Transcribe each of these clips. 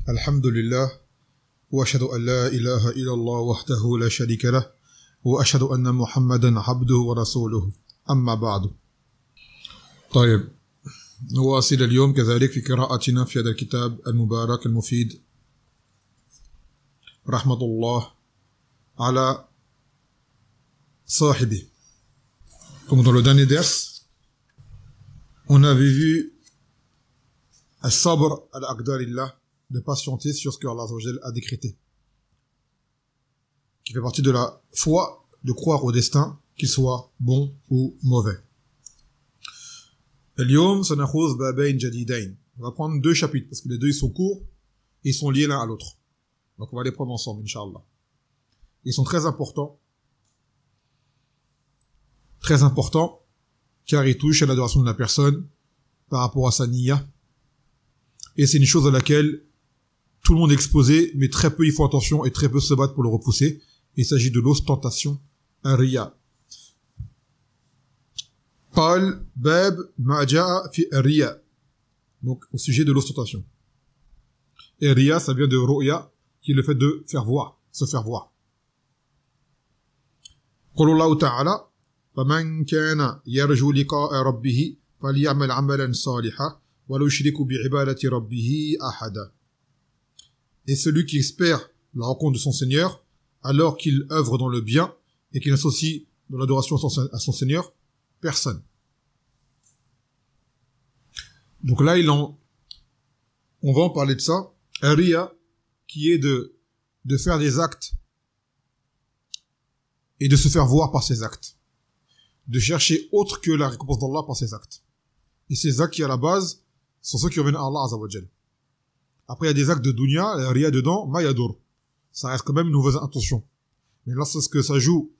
الحمد لله وأشهد أن لا إله إلا الله وحده لا شريك له وأشهد أن محمدا عبده ورسوله أما بعد. طيب، نواصل اليوم كذلك في قراءتنا في هذا الكتاب المبارك المفيد رحمة الله على صاحبه. Comme dans le dernier ders, on avait vu al-sabr al-aqdarillah, de patienter sur ce que Allah a décrété, qui fait partie de la foi, de croire au destin, qu'il soit bon ou mauvais. اليوم سنأخذ بابين جديدين. On va prendre deux chapitres parce que les deux ils sont courts et ils sont liés l'un à l'autre. Donc on va les prendre ensemble, Inch'Allah. Ils sont très importants car ils touchent à l'adoration de la personne par rapport à sa niya. Et c'est une chose à laquelle tout le monde est exposé, mais très peu y font attention et très peu se battent pour le repousser. Il s'agit de l'ostentation, un riya. قال باب ما جاء في الرياء. Donc au sujet de l'ostentation. Et riya, ça vient de ru'ya, qui est le fait de faire voir, se faire voir. قال الله تعالى فمن كان يرجو لقاء ربه فليعمل عملا صالحا ولا يشرك بعبادة ربه أحدا. Et celui qui espère la rencontre de son Seigneur, alors qu'il œuvre dans le bien et qu'il associe dans l'adoration à son Seigneur personne. Donc là, on va en parler de ça. Un riya qui est de faire des actes et de se faire voir par ses actes. De chercher autre que la récompense d'Allah par ses actes. Et ces actes qui, à la base, sont ceux qui reviennent à Allah Azza wa Jal. Après, il y a des actes de dunya, riya dedans, ma yadur. Ça reste quand même une mauvaise intention. Mais lorsque ça joue,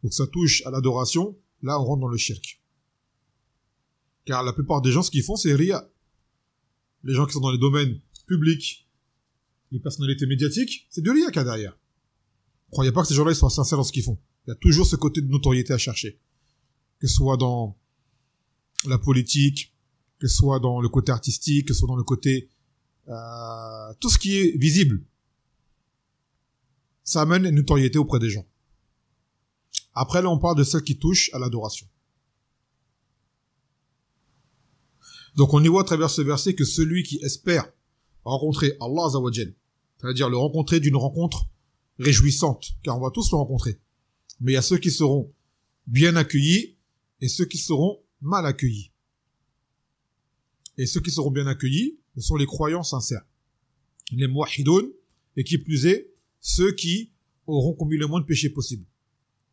donc ça touche à l'adoration, là, on rentre dans le shirk. Car la plupart des gens, ce qu'ils font, c'est riya. Les gens qui sont dans les domaines publics, les personnalités médiatiques, c'est de riya qu'il y a derrière. Croyez pas que ces gens-là, ils soient sincères dans ce qu'ils font. Il y a toujours ce côté de notoriété à chercher. Que ce soit dans la politique, que ce soit dans le côté artistique, que ce soit dans le côté tout ce qui est visible, ça amène une notoriété auprès des gens. Après, là, on parle de celles qui touchent à l'adoration. Donc, on y voit à travers ce verset que celui qui espère rencontrer Allah Azza wa Jal, c'est-à-dire le rencontrer d'une rencontre réjouissante, car on va tous le rencontrer. Mais il y a ceux qui seront bien accueillis et ceux qui seront mal accueillis. Et ceux qui seront bien accueillis, ce sont les croyants sincères. Les muwahhidoun, et qui plus est, ceux qui auront commis le moins de péchés possible.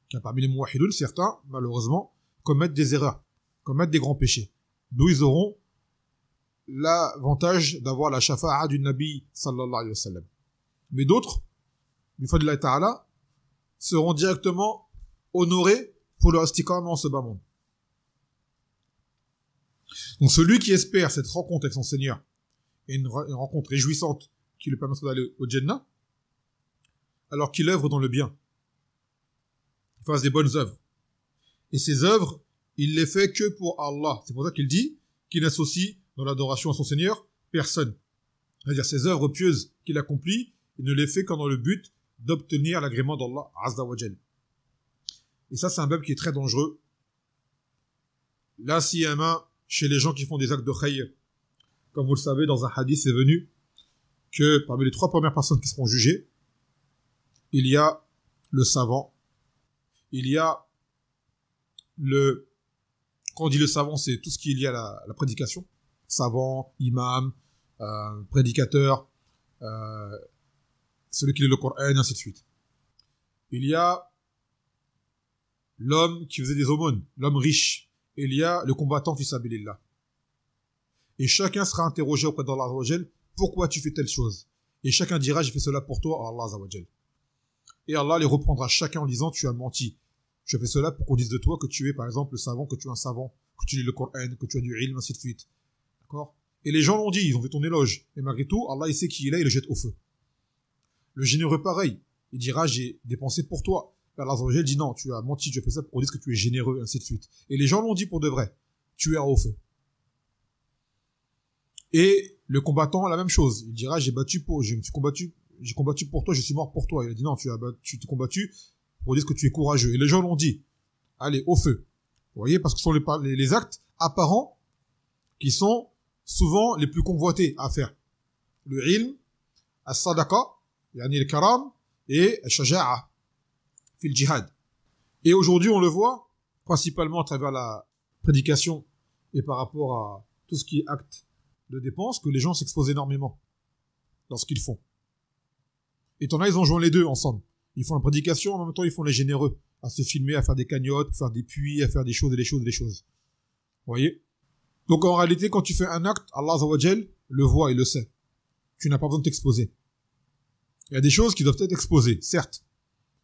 Car parmi les muwahhidoun, certains, malheureusement, commettent des erreurs, commettent des grands péchés. D'où ils auront l'avantage d'avoir la shafa'a du Nabi sallallahu alayhi wa sallam. Mais d'autres, du fadlillah ta'ala, seront directement honorés pour leur istiqama en ce bas monde. Donc celui qui espère cette rencontre avec son Seigneur et une rencontre réjouissante qui lui permettra d'aller au Jannah, alors qu'il œuvre dans le bien, il fasse des bonnes œuvres. Et ces œuvres, il les fait que pour Allah. C'est pour ça qu'il dit qu'il n'associe dans l'adoration à son Seigneur personne. C'est-à-dire ces œuvres pieuses qu'il accomplit, il ne les fait qu'en dans le but d'obtenir l'agrément d'Allah Azza wa Jal. Et ça, c'est un bab qui est très dangereux. Là, s'il y a un main chez les gens qui font des actes de khayr, comme vous le savez, dans un hadith, c'est venu que parmi les 3 premières personnes qui seront jugées, il y a le savant, il y a quand on dit le savant, c'est tout ce qui est lié à la prédication, savant, imam, prédicateur, celui qui lit le Coran, et ainsi de suite. Il y a l'homme qui faisait des aumônes, l'homme riche. Il y a le combattant fi sabilillah. Et chacun sera interrogé auprès d'Allah Azza wa Jal, pourquoi tu fais telle chose? Et chacun dira, j'ai fait cela pour toi, Allah Azza wa Jal. Et Allah les reprendra chacun en disant, tu as menti. Tu as fait cela pour qu'on dise de toi que tu es, par exemple, le savant, que tu es un savant, que tu lis le Coran, que tu as du ilm, ainsi de suite. D'accord? Et les gens l'ont dit, ils ont fait ton éloge. Et malgré tout, Allah, il sait qui il est, il le jette au feu. Le généreux, pareil. Il dira, j'ai dépensé pour toi. Allah Azza wa Jal dit non, tu as menti, tu as fait ça pour qu'on dise que tu es généreux, ainsi de suite. Et les gens l'ont dit pour de vrai. Tu es au feu. Et le combattant, la même chose. Il dira, j'ai combattu pour toi, je suis mort pour toi. Il a dit, non, tu t'es combattu pour dire que tu es courageux. Et les gens l'ont dit, allez, au feu. Vous voyez, parce que ce sont les actes apparents qui sont souvent les plus convoités à faire. Le ilm, as-sadaqa, yani le karam, et al-shaja'a, fil jihad. Et aujourd'hui, on le voit, principalement à travers la prédication et par rapport à tout ce qui est acte de dépense, que les gens s'exposent énormément dans ce qu'ils font. Et t'en as, ils ont joint les deux ensemble. Ils font la prédication, en même temps, ils font les généreux, à se filmer, à faire des cagnottes, à faire des puits, à faire des choses et des choses et des choses. Vous voyez? Donc en réalité, quand tu fais un acte, Allah Azza wa Jal le voit et le sait. Tu n'as pas besoin de t'exposer. Il y a des choses qui doivent être exposées, certes.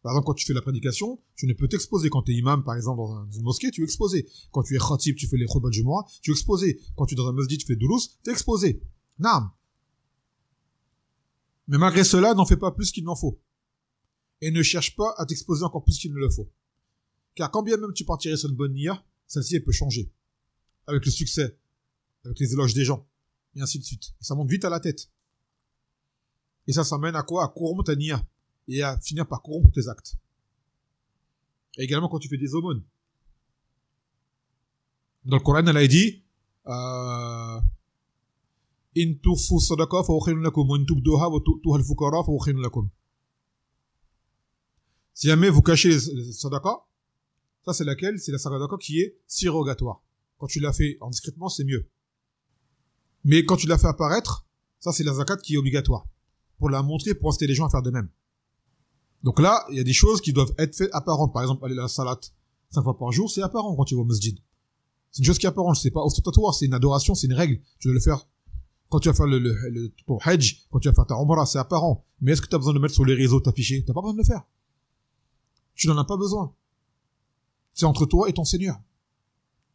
Par exemple, quand tu fais la prédication, tu ne peux t'exposer. Quand tu es imam, par exemple, dans une mosquée, tu es exposé. Quand tu es khatib, tu fais les khutbah Jumu'ah, tu es exposé. Quand tu es dans un masjid, tu fais doulouz, tu es exposé. Naam. Mais malgré cela, n'en fais pas plus qu'il n'en faut. Et ne cherche pas à t'exposer encore plus qu'il ne le faut. Car quand bien même tu partirais sur une bonne niya, celle-ci, elle peut changer. Avec le succès, avec les éloges des gens, et ainsi de suite. Et ça monte vite à la tête. Et ça mène à quoi? À corrompre ta niya. Et à finir par corrompre tes actes. Et également quand tu fais des aumônes. Dans le Coran, elle a dit In tufu sadaqa fa khayrun lakum wa in tubduha wa tu'tuha al-fuqara fa khayrun lakum. Si jamais vous cachez les sadaqa, ça c'est laquelle? C'est la sadaqa qui est surrogatoire. Quand tu l'as fait en discrètement, c'est mieux. Mais quand tu l'as fait apparaître, ça c'est la zakat qui est obligatoire. Pour la montrer, pour inciter les gens à faire de même. Donc là, il y a des choses qui doivent être faites apparentes. Par exemple, aller à la salat 5 fois par jour, c'est apparent quand tu vas au masjid. C'est une chose qui est apparente. C'est pas ostentatoire, c'est une adoration, c'est une règle. Tu dois le faire. Quand tu vas faire ton hajj, quand tu vas faire ta umrah, c'est apparent. Mais est-ce que tu as besoin de mettre sur les réseaux, t'afficher? T'as pas besoin de le faire. Tu n'en as pas besoin. C'est entre toi et ton Seigneur.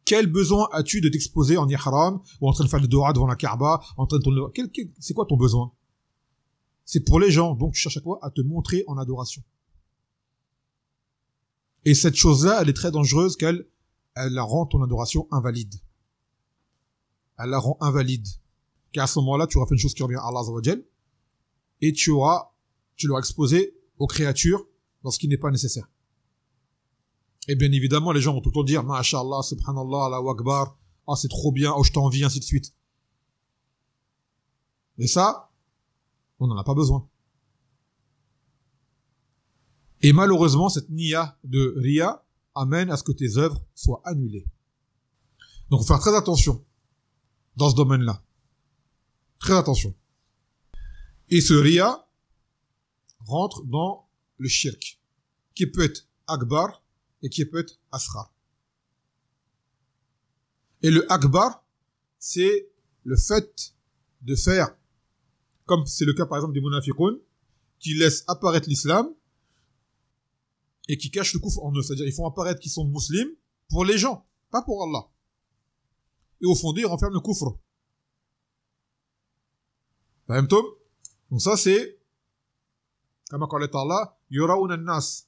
Quel besoin as-tu de t'exposer en ihram, ou en train de faire le dua devant la Kaaba, en train de tourner... C'est quoi ton besoin? C'est pour les gens. Donc, tu cherches à quoi? À te montrer en adoration. Et cette chose-là, elle est très dangereuse qu'elle la rend ton adoration invalide. Elle la rend invalide. Car à ce moment-là, tu auras fait une chose qui revient à Allah Azza wa Jal, et tu l'auras exposé aux créatures dans ce qui n'est pas nécessaire. Et bien évidemment, les gens vont tout le temps dire, Ma'ashallah, Subhanallah, Allahu Akbar, ah, c'est trop bien, oh, je t'envie, ainsi de suite. Et ça, on n'en a pas besoin. Et malheureusement, cette niya de Riya amène à ce que tes œuvres soient annulées. Donc, faut faire très attention dans ce domaine-là. Très attention. Et ce Riya rentre dans le shirk, qui peut être akbar et qui peut être asghar. Et le akbar, c'est le fait de faire, comme c'est le cas par exemple des munafiqoun, qui laissent apparaître l'islam et qui cachent le kufr en eux. C'est-à-dire ils font apparaître qu'ils sont musulmans pour les gens, pas pour Allah. Et au fond d'eux, ils renferment le kufr. Fahimtum? Donc ça c'est, comme قال Allah, يراؤون الناس.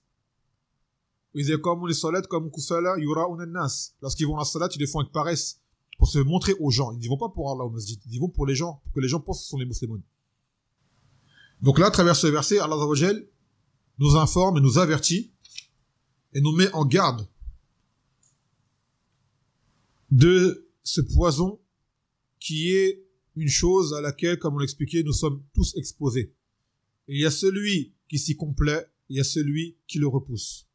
إذا قاموا للصلاة قاموا كسالى يراؤون الناس. Lorsqu'ils vont à la salat, ils les font avec paresse pour se montrer aux gens. Ils n'y vont pas pour Allah au masjid, ils y vont pour les gens, pour que les gens pensent que ce sont les musulmans. Donc là, à travers ce verset, Allah Azza wa Jal nous informe et nous avertit et nous met en garde de ce poison qui est une chose à laquelle, comme on l'expliquait, nous sommes tous exposés. Et il y a celui qui s'y complaît, il y a celui qui le repousse.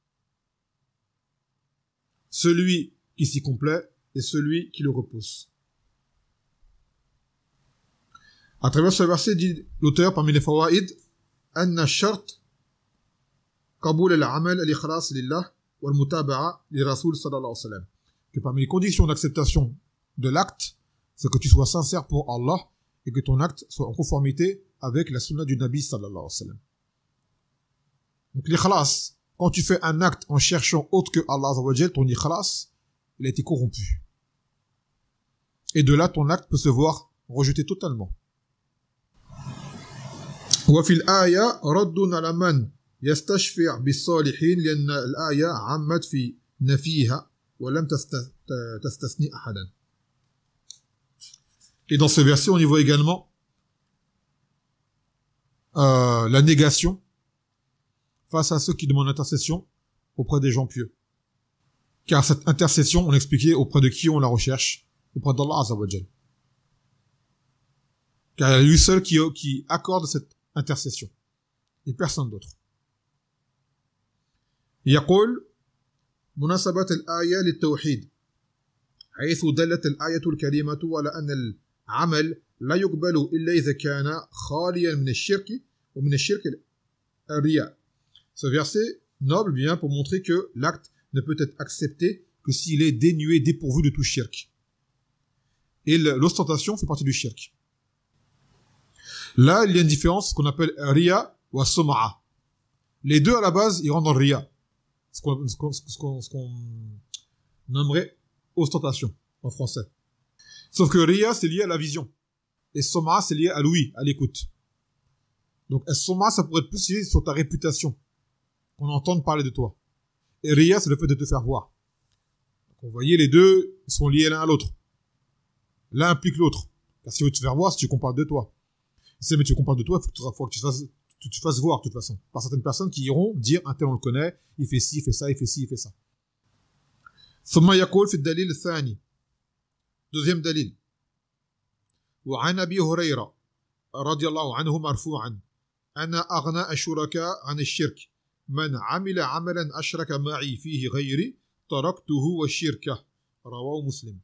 Celui qui s'y complaît et celui qui le repousse. À travers ce verset, dit l'auteur parmi les fawaïd, anna shart qaboul al-amal al-ikhlas lillah wal mutaba'a li rasoul sallallahu alayhi wa sallam. Que parmi les conditions d'acceptation de l'acte, c'est que tu sois sincère pour Allah et que ton acte soit en conformité avec la sunna du Nabi sallallahu alayhi wa sallam. Donc l'ikhlas, quand tu fais un acte en cherchant autre que Allah Azza wa Jal, ton ikhlas, il a été corrompu. Et de là, ton acte peut se voir rejeté totalement. وفي الآية رد على من يستشفع بالصالحين لأن الآية عمت في نفيها ولم تستثني أحدا. Et dans ce verset, on y voit également la négation face à ceux qui demandent intercession auprès des gens pieux. Car cette intercession, on expliquait auprès de qui on la recherche, auprès d'Allah Azza wa Jal. Car il y a lui seul qui accorde cette intercession, et personne d'autre. يقول مناسبة الآية للتوحيد حيث دلت الآية الكريمة على أن العمل لا يقبل إلا إذا كان خاليا من الشرك ومن الشرك الرياء. Ce verset noble vient pour montrer que l'acte ne peut être accepté que s'il est dénué, dépourvu de tout shirk. Et l'ostentation fait partie du shirk. Là, il y a une différence qu'on appelle riya ou soma'a. Les deux, à la base, ils rentrent dans le riya. Ce qu'on nommerait ostentation en français. Sauf que riya, c'est lié à la vision. Et soma'a, c'est lié à l'ouïe, à l'écoute. Donc, soma'a, ça pourrait être plus lié sur ta réputation. Qu'on entende parler de toi. Et riya, c'est le fait de te faire voir. Donc, vous voyez, les deux sont liés l'un à l'autre. L'un implique l'autre. Car si tu veux te faire voir, si tu compares de toi. Si mais tu compares de toi, il faut que tu te fasses voir, de toute façon. Par certaines personnes qui iront dire, un tel on le connaît, il fait ci, il fait ça, il fait ci, il fait ça. ثم يقول في الدليل الثاني. Deuxième dalil. وعن أبي هريرة رضي الله عنه مرفوعا أنا أغنى الشركاء عن الشرك من عمل عملا أشرك معي فيه غيري تركته والشركة رواه مسلم.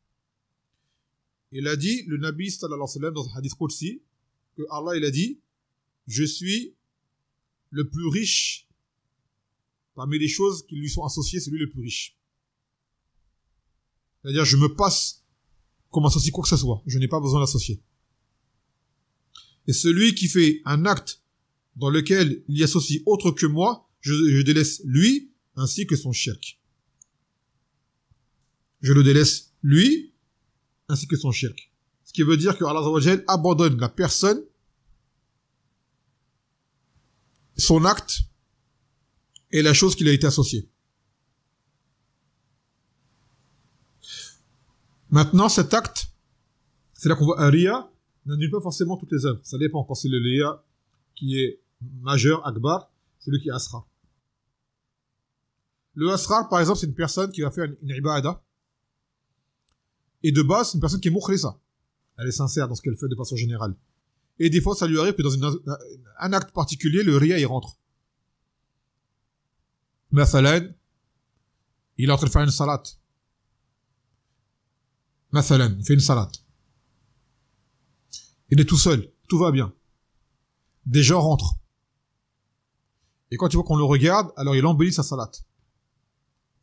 Il a dit, le Nabi sallallahu alayhi wa sallam, dans un hadith Qudsi, que Allah il a dit, je suis le plus riche parmi les choses qui lui sont associées, c'est lui le plus riche. C'est-à-dire, je me passe comme associé quoi que ce soit. Je n'ai pas besoin d'associer. Et celui qui fait un acte dans lequel il y associe autre que moi, je délaisse lui ainsi que son shirk. Je le délaisse lui ainsi que son shirk. Ce qui veut dire que Allah Azza wa Jal abandonne la personne, son acte et la chose qu'il a été associé. Maintenant, cet acte, c'est là qu'on voit un riya n'annule pas forcément toutes les œuvres. Ça dépend. Quand c'est le riya qui est majeur, akbar, c'est lui qui est asrar. Le asrar, par exemple, c'est une personne qui va faire une ibada. Et de base, c'est une personne qui est mukhlisa. Elle est sincère dans ce qu'elle fait de façon générale. Et des fois, ça lui arrive que dans un acte particulier, le riya, il rentre. Mathalan, il est en train de faire une salat. Mathalan, il fait une salat. Il est tout seul, tout va bien. Des gens rentrent. Et quand tu vois qu'on le regarde, alors il embellit sa salat.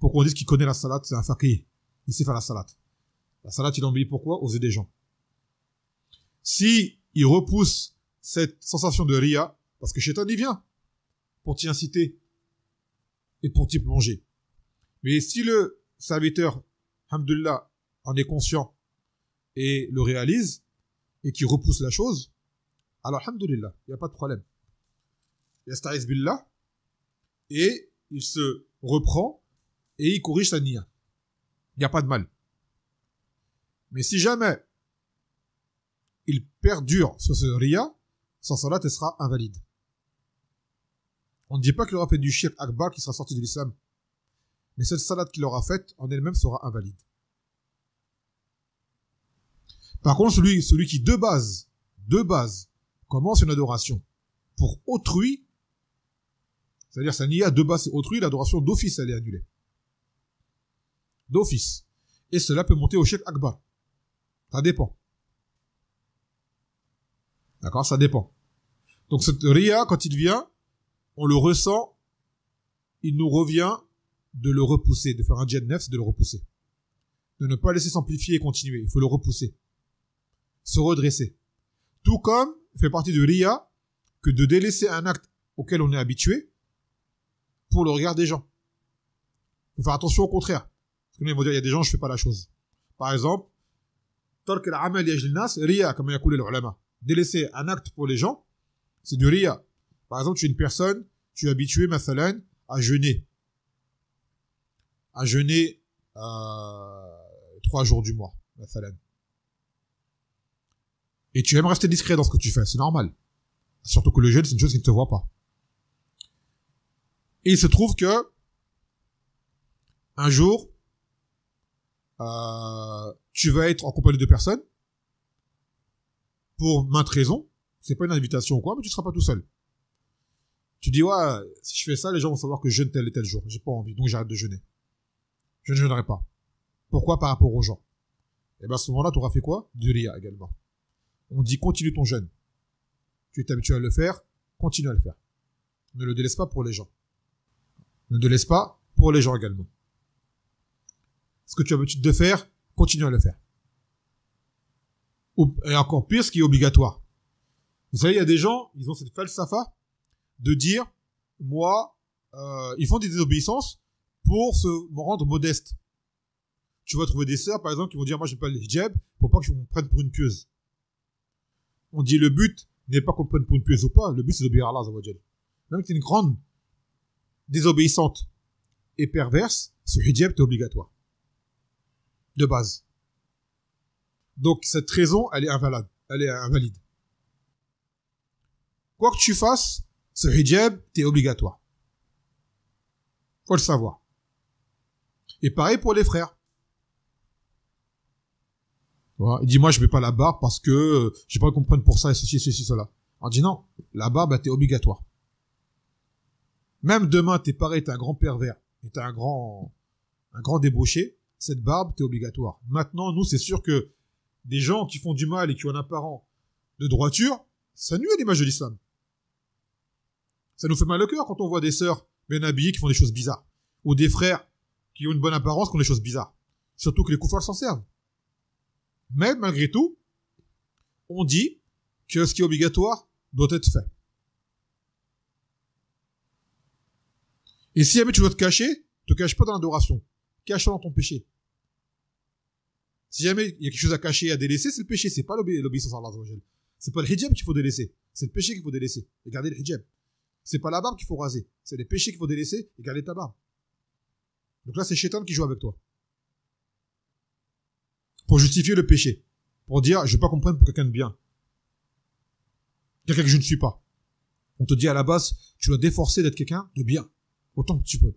Pour qu'on dise qu'il connaît la salat, c'est un faqih. Il sait faire la salat. La salat, il embellit pourquoi? Aux yeux des gens. Si il repousse cette sensation de riya, parce que Shaitan, il vient pour t'y inciter et pour t'y plonger. Mais si le serviteur, alhamdoulilah, en est conscient et le réalise, et qui repousse la chose, alors alhamdoulilah, il n'y a pas de problème. Yasta'iz billah, et il se reprend, et il corrige sa niya. Il n'y a pas de mal. Mais si jamais il perdure sur ce riya, sa salat elle sera invalide. On ne dit pas qu'il aura fait du shirk akbar qui sera sorti de l'islam. Mais cette salat qu'il aura faite, en elle-même, sera invalide. Par contre, celui qui, de base, commence une adoration pour autrui, c'est-à-dire sa niya de base c'est autrui, l'adoration d'office, elle est annulée. D'office. Et cela peut monter au shirk akbar. Ça dépend. D'accord? Ça dépend. Donc, cette riya, quand il vient, on le ressent, il nous revient de le repousser, de faire un djihad nefs, de le repousser. De ne pas laisser s'amplifier et continuer. Il faut le repousser. Se redresser. Tout comme, fait partie de riya, que de délaisser un acte auquel on est habitué pour le regard des gens. Il faut faire attention au contraire. Parce que nous, ils vont dire, il y a des gens, je fais pas la chose. Par exemple, tark al-amal yajli nas riya, comme yaqul les ulama. Délaisser un acte pour les gens, c'est du riya. Par exemple, tu es une personne, tu es habitué, mathalan, à jeûner. À jeûner 3 jours du mois, mathalan. Et tu aimes rester discret dans ce que tu fais, c'est normal. Surtout que le jeûne, c'est une chose qui ne te voit pas. Et il se trouve que, un jour, tu vas être en compagnie de personnes, pour maintes raisons. C'est pas une invitation ou quoi, mais tu seras pas tout seul. Tu dis, ouais, si je fais ça, les gens vont savoir que je jeûne tel et tel jour. J'ai pas envie, donc j'arrête de jeûner. Je ne jeûnerai pas. Pourquoi? Par rapport aux gens. Et ben, à ce moment-là, tu auras fait quoi? Du riya également. On dit, continue ton jeûne. Tu es habitué à le faire, continue à le faire. Ne le délaisse pas pour les gens. Ne te laisse pas pour les gens également. Ce que tu as l'habitude de faire, continue à le faire. Et encore pire, ce qui est obligatoire. Vous savez, il y a des gens, ils ont cette falsafa de dire, moi, ils font des désobéissances pour se rendre modeste. Tu vas trouver des sœurs, par exemple, qui vont dire, moi, j'aime pas le hijab, pour pas que je me prenne pour une pieuse. On dit, le but n'est pas qu'on te prenne pour une pieuse ou pas, le but c'est d'obéir à Allah, Azawajal. Même si tu es une grande désobéissante et perverse, ce hijab est obligatoire. De base. Donc, cette raison, elle est invalide. Quoi que tu fasses, ce hijab, t'es obligatoire. Faut le savoir. Et pareil pour les frères. Voilà. Il dit, moi, je mets pas la barbe parce que j'ai pas qu'on me prenne pour ça et ceci, cela. On dit non, la barbe, t'es obligatoire. Même demain, t'es pareil, t'es un grand pervers, et t'es un grand débauché, cette barbe, t'es obligatoire. Maintenant, nous, c'est sûr que des gens qui font du mal et qui ont un apparent de droiture, ça nuit à l'image de l'islam. Ça nous fait mal au cœur quand on voit des sœurs bien habillées qui font des choses bizarres. Ou des frères qui ont une bonne apparence qui font des choses bizarres. Surtout que les koufars s'en servent. Mais, malgré tout, on dit que ce qui est obligatoire doit être fait. Et si jamais tu dois te cache pas dans l'adoration. Cache-toi dans ton péché. Si jamais il y a quelque chose à cacher et à délaisser, c'est le péché, c'est pas l'obéissance à Allah Azza wa Jal. C'est pas le hijab qu'il faut délaisser, c'est le péché qu'il faut délaisser et garder le hijab. C'est pas la barbe qu'il faut raser, c'est les péchés qu'il faut délaisser et garder ta barbe. Donc là, c'est Shaitan qui joue avec toi. Pour justifier le péché. Pour dire, je veux pas qu'on me prenne pour quelqu'un de bien. Quelqu'un que je ne suis pas. On te dit à la base, tu dois t'efforcer d'être quelqu'un de bien. Autant que tu peux.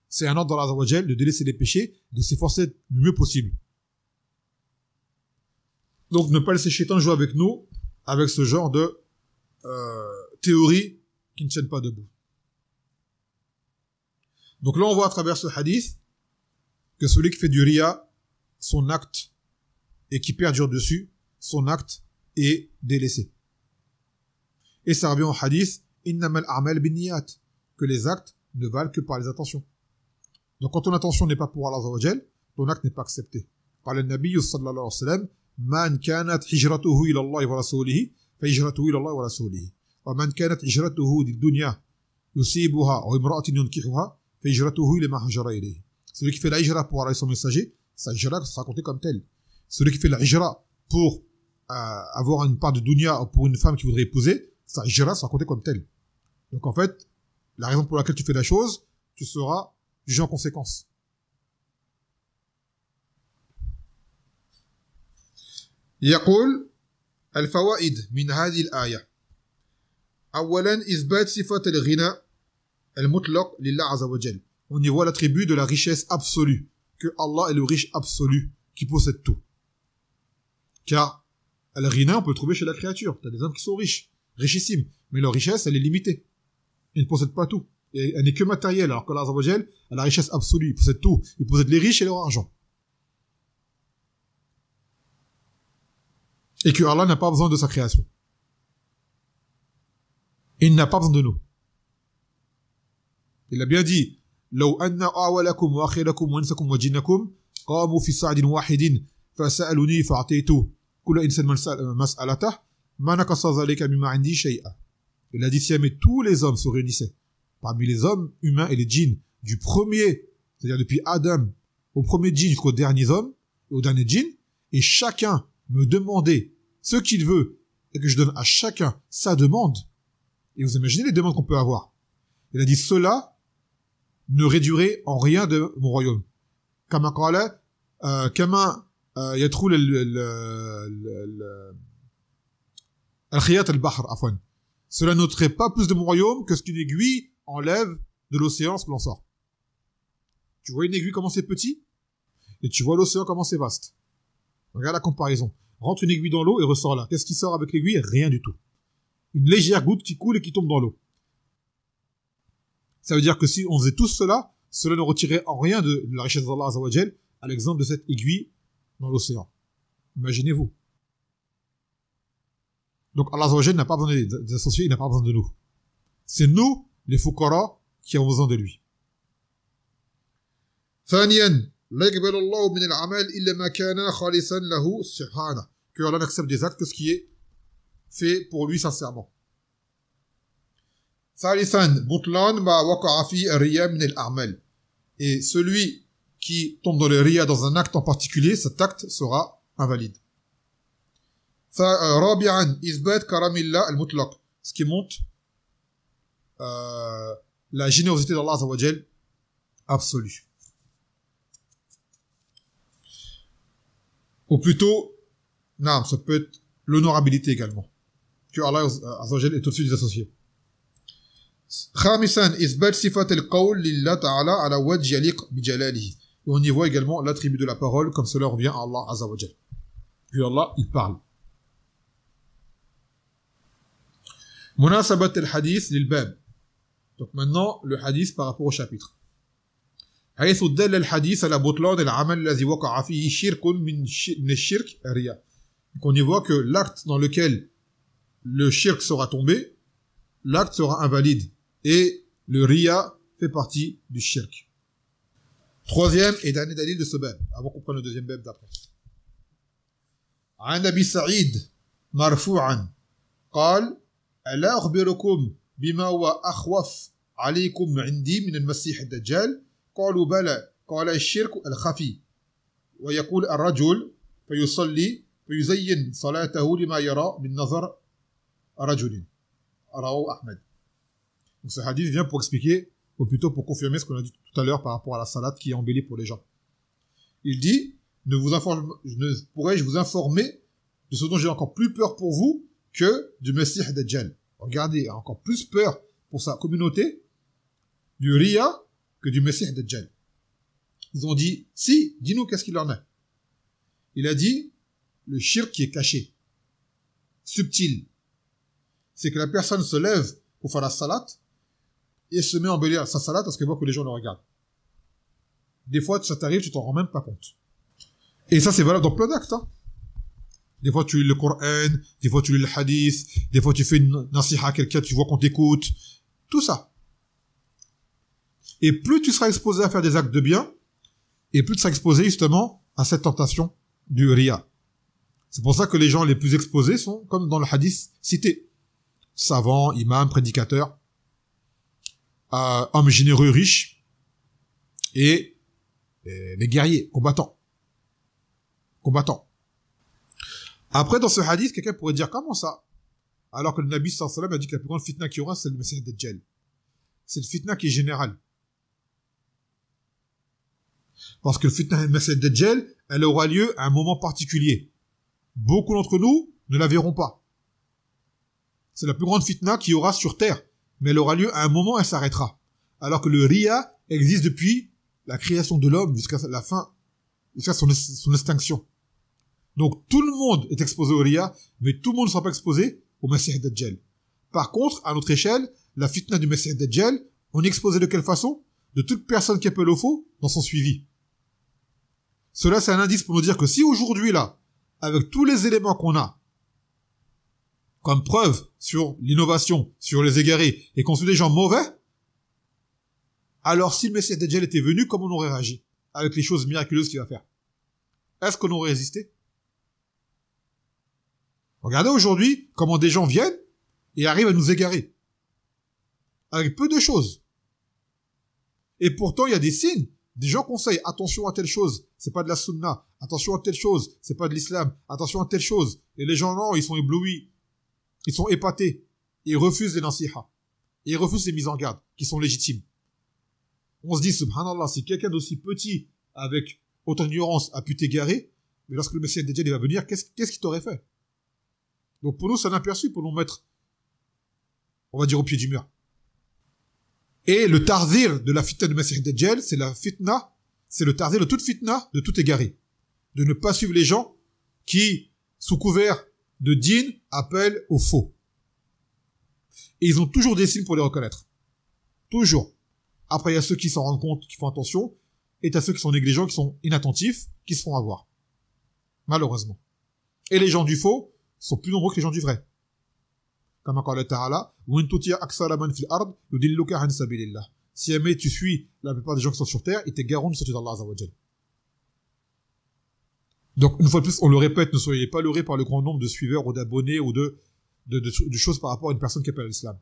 C'est un ordre d'Allah Azza wa Jal de délaisser les péchés, de s'efforcer le mieux possible. Donc ne pas laisser Shaitan jouer avec nous, avec ce genre de théorie qui ne tiennent pas debout. Donc là on voit à travers ce hadith que celui qui fait du riya, son acte, et qui perdure dessus, son acte est délaissé. Et ça revient au hadith, innamal a'mal binniyat, que les actes ne valent que par les intentions. Donc quand ton intention n'est pas pour Allah Azza wa Jal, ton acte n'est pas accepté. Par le Nabi sallallahu alayhi wa sallam, man kanat hijratuhu ila Allah wa rasulihi, fa hijratuhu ila Allah wa rasulihi. Wa man kanat hijratuhu lid-dunya yusibuha wa imra'atin yunkihuha, fa hijratuhu lima hajara ilayhi. Celui qui fait la hijra pour Allah et son messager, sa hijra sera comptée comme telle. Celui qui fait la hijra pour avoir une part de dunya ou pour une femme qui voudrait épouser, sa hijra sera comptée comme telle. Donc en fait, la raison pour laquelle tu fais la chose, tu seras jugé en conséquence. يقول الفوائد من هذه الآية. أولا إثبات صفة الغنى المطلق لله عز وجل. On y voit l'attribut de la richesse absolue, que Allah est le riche absolu qui possède tout. Car le ghina, on peut le trouver chez la créature. Tu as des hommes qui sont riches, richissimes, mais leur richesse, elle est limitée. Ils ne possèdent pas tout. Et elle n'est que matérielle, alors qu'Allah Azza wa Jal a la richesse absolue. Il possède tout. Il possède les riches et leur argent. Et que Allah n'a pas besoin de sa création. Il n'a pas besoin de nous. Il a bien dit, لو أن أولكم وآخركم وإنسكم وجنكم قاموا في صعد واحد فسألوني فأعطيت كل إنسان مسألته ما نقص ذلك مما عندي شيئا. Il a dit, si jamais tous les hommes se réunissaient, parmi les hommes humains et les djinns, du premier, c'est-à-dire depuis Adam, au premier djinn jusqu'au dernier homme, au dernier djinn, et chacun me demandait ce qu'il veut, et que je donne à chacun sa demande, et vous imaginez les demandes qu'on peut avoir. Il a dit, cela ne réduirait en rien de mon royaume. Kama qala, kama يدخل الخياط البحر عفوا. Cela n'ôterait pas plus de mon royaume que ce qu'une aiguille enlève de l'océan lorsque l'on sort. Tu vois une aiguille comment c'est petit et tu vois l'océan comment c'est vaste. Regarde la comparaison. Rentre une aiguille dans l'eau et ressort là. Qu'est-ce qui sort avec l'aiguille? Rien du tout. Une légère goutte qui coule et qui tombe dans l'eau. Ça veut dire que si on faisait tout cela, cela ne retirait en rien de la richesse d'Allah Azza wa Jal, à l'exemple de cette aiguille dans l'océan. Imaginez-vous. Donc Allah Azza wa Jal n'a pas besoin des associés, il n'a pas besoin de nous. C'est nous, les fuqara, qui avons besoin de lui. ثانيا لا يقبل الله من العمل إلا ما كان خالصا له سبحانه. Que Allah n'accepte des actes que ce qui est fait pour lui sincèrement. ثالثا بطلان ما وقع فيه الرياء من الأعمال. Et celui qui tombe dans le riya dans un acte en particulier, cet acte sera invalide. رابعا إثبات كرم الله المطلق. Ce qui montre la générosité d'Allah Azza wa Jal absolue. Ou plutôt, non, ça peut être l'honorabilité également. Que Allah Azza wa Jal est au-dessus des associés. خامسا إثبات صفة القول لله تعالى على وجه يليق بجلاله. Et on y voit également l'attribut de la parole comme cela revient à Allah Azza wa Jal. Puis Allah, il parle. مناسبة الحديث للباب. Donc maintenant, le hadith par rapport au chapitre. حيث دل الحديث على بطلان العمل الذي وقع فيه شرك من الشرك الرياء. Donc on y voit que l'acte dans lequel le shirk sera tombé, l'acte sera invalide. Et le riya fait partie du shirk. Troisième et dernier dalil de ce bab, avant qu'on prenne le deuxième bab d'après. عن أبي سعيد مرفوعا قال ألا أخبركم بما هو أخوف عليكم عندي من المسيح الدجال قالوا بلى قال الشرك الخفي ويقول الرجل فيصلي فيزين صلاته لما يرى من نظر رجل رواه أحمد. Donc ce hadith vient pour expliquer, ou plutôt pour confirmer ce qu'on a dit tout à l'heure par rapport à la salade qui est embellie pour les gens. Il dit, pourrais-je vous informer de ce dont j'ai encore plus peur pour vous que du Messie Dajjal. Regardez, encore plus peur pour sa communauté du riya que du Messie Dajjal. Ils ont dit, si, dis-nous qu'est-ce qu'il en est. Il a dit, le shirk qui est caché, subtil, c'est que la personne se lève pour faire la salat et se met à embellir sa salat parce qu'elle voit que les gens le regardent. Des fois, ça t'arrive, tu t'en rends même pas compte. Et ça, c'est valable dans plein d'actes. Hein. Des fois, tu lis le Coran, des fois, tu lis le hadith, des fois, tu fais une nasiha à quelqu'un, tu vois qu'on t'écoute. Tout ça. Et plus tu seras exposé à faire des actes de bien, et plus tu seras exposé justement à cette tentation du riya. C'est pour ça que les gens les plus exposés sont, comme dans le hadith cité, savants, imams, prédicateurs, hommes généreux, riches, et les guerriers, combattants. Après, dans ce hadith, quelqu'un pourrait dire, comment ça? Alors que le Nabi sallallahu alayhi wa sallam a dit que la plus grande fitna qu'il y aura, c'est le Messie Dajjal. C'est le fitna qui est général. Parce que le fitna du Messie Dajjal, elle aura lieu à un moment particulier. Beaucoup d'entre nous ne la verront pas. C'est la plus grande fitna qu'il y aura sur terre. Mais elle aura lieu à un moment et elle s'arrêtera. Alors que le riya existe depuis la création de l'homme jusqu'à la fin, jusqu'à son extinction. Donc tout le monde est exposé au riya, mais tout le monde ne sera pas exposé au Messie Dajjal. Par contre, à notre échelle, la fitna du Messie Dajjal, on est exposé de quelle façon? De toute personne qui appelle au faux dans son suivi. Cela, c'est un indice pour nous dire que si aujourd'hui, là, avec tous les éléments qu'on a, comme preuve sur l'innovation, sur les égarés, et qu'on suit des gens mauvais, alors si le Messie Dajjal était venu, comment on aurait réagi avec les choses miraculeuses qu'il va faire? Est-ce qu'on aurait résisté? Regardez aujourd'hui comment des gens viennent et arrivent à nous égarer. Avec peu de choses. Et pourtant, il y a des signes. Des gens conseillent, attention à telle chose, c'est pas de la sunna. Attention à telle chose, c'est pas de l'islam. Attention à telle chose. Et les gens, non, ils sont éblouis. Ils sont épatés. Ils refusent les nasiha. Ils refusent les mises en garde, qui sont légitimes. On se dit, subhanallah, si quelqu'un d'aussi petit, avec autant d'ignorance, a pu t'égarer, Mais lorsque le Messie Dajjal va venir, qu'est-ce qu'il t'aurait fait? Donc pour nous, c'est un aperçu pour nous mettre, on va dire, au pied du mur. Et le tarzir de la fitna de Messie Dajjal, c'est la fitna, c'est le tarzir de toute fitna, de tout égaré. De ne pas suivre les gens qui, sous couvert de din, appellent au faux. Et ils ont toujours des signes pour les reconnaître. Toujours. Après, il y a ceux qui s'en rendent compte, qui font attention, et il y a ceux qui sont négligents, qui sont inattentifs, qui se font avoir. Malheureusement. Et les gens du faux sont plus nombreux que les gens du vrai. Comme Allah Ta'ala, si jamais tu suis la plupart des gens qui sont sur terre, ils t'égareront du statut d'Allah Azza wa Jal. Donc, une fois de plus, on le répète, ne soyez pas leurrés par le grand nombre de suiveurs ou d'abonnés ou de choses par rapport à une personne qui appelle l'islam.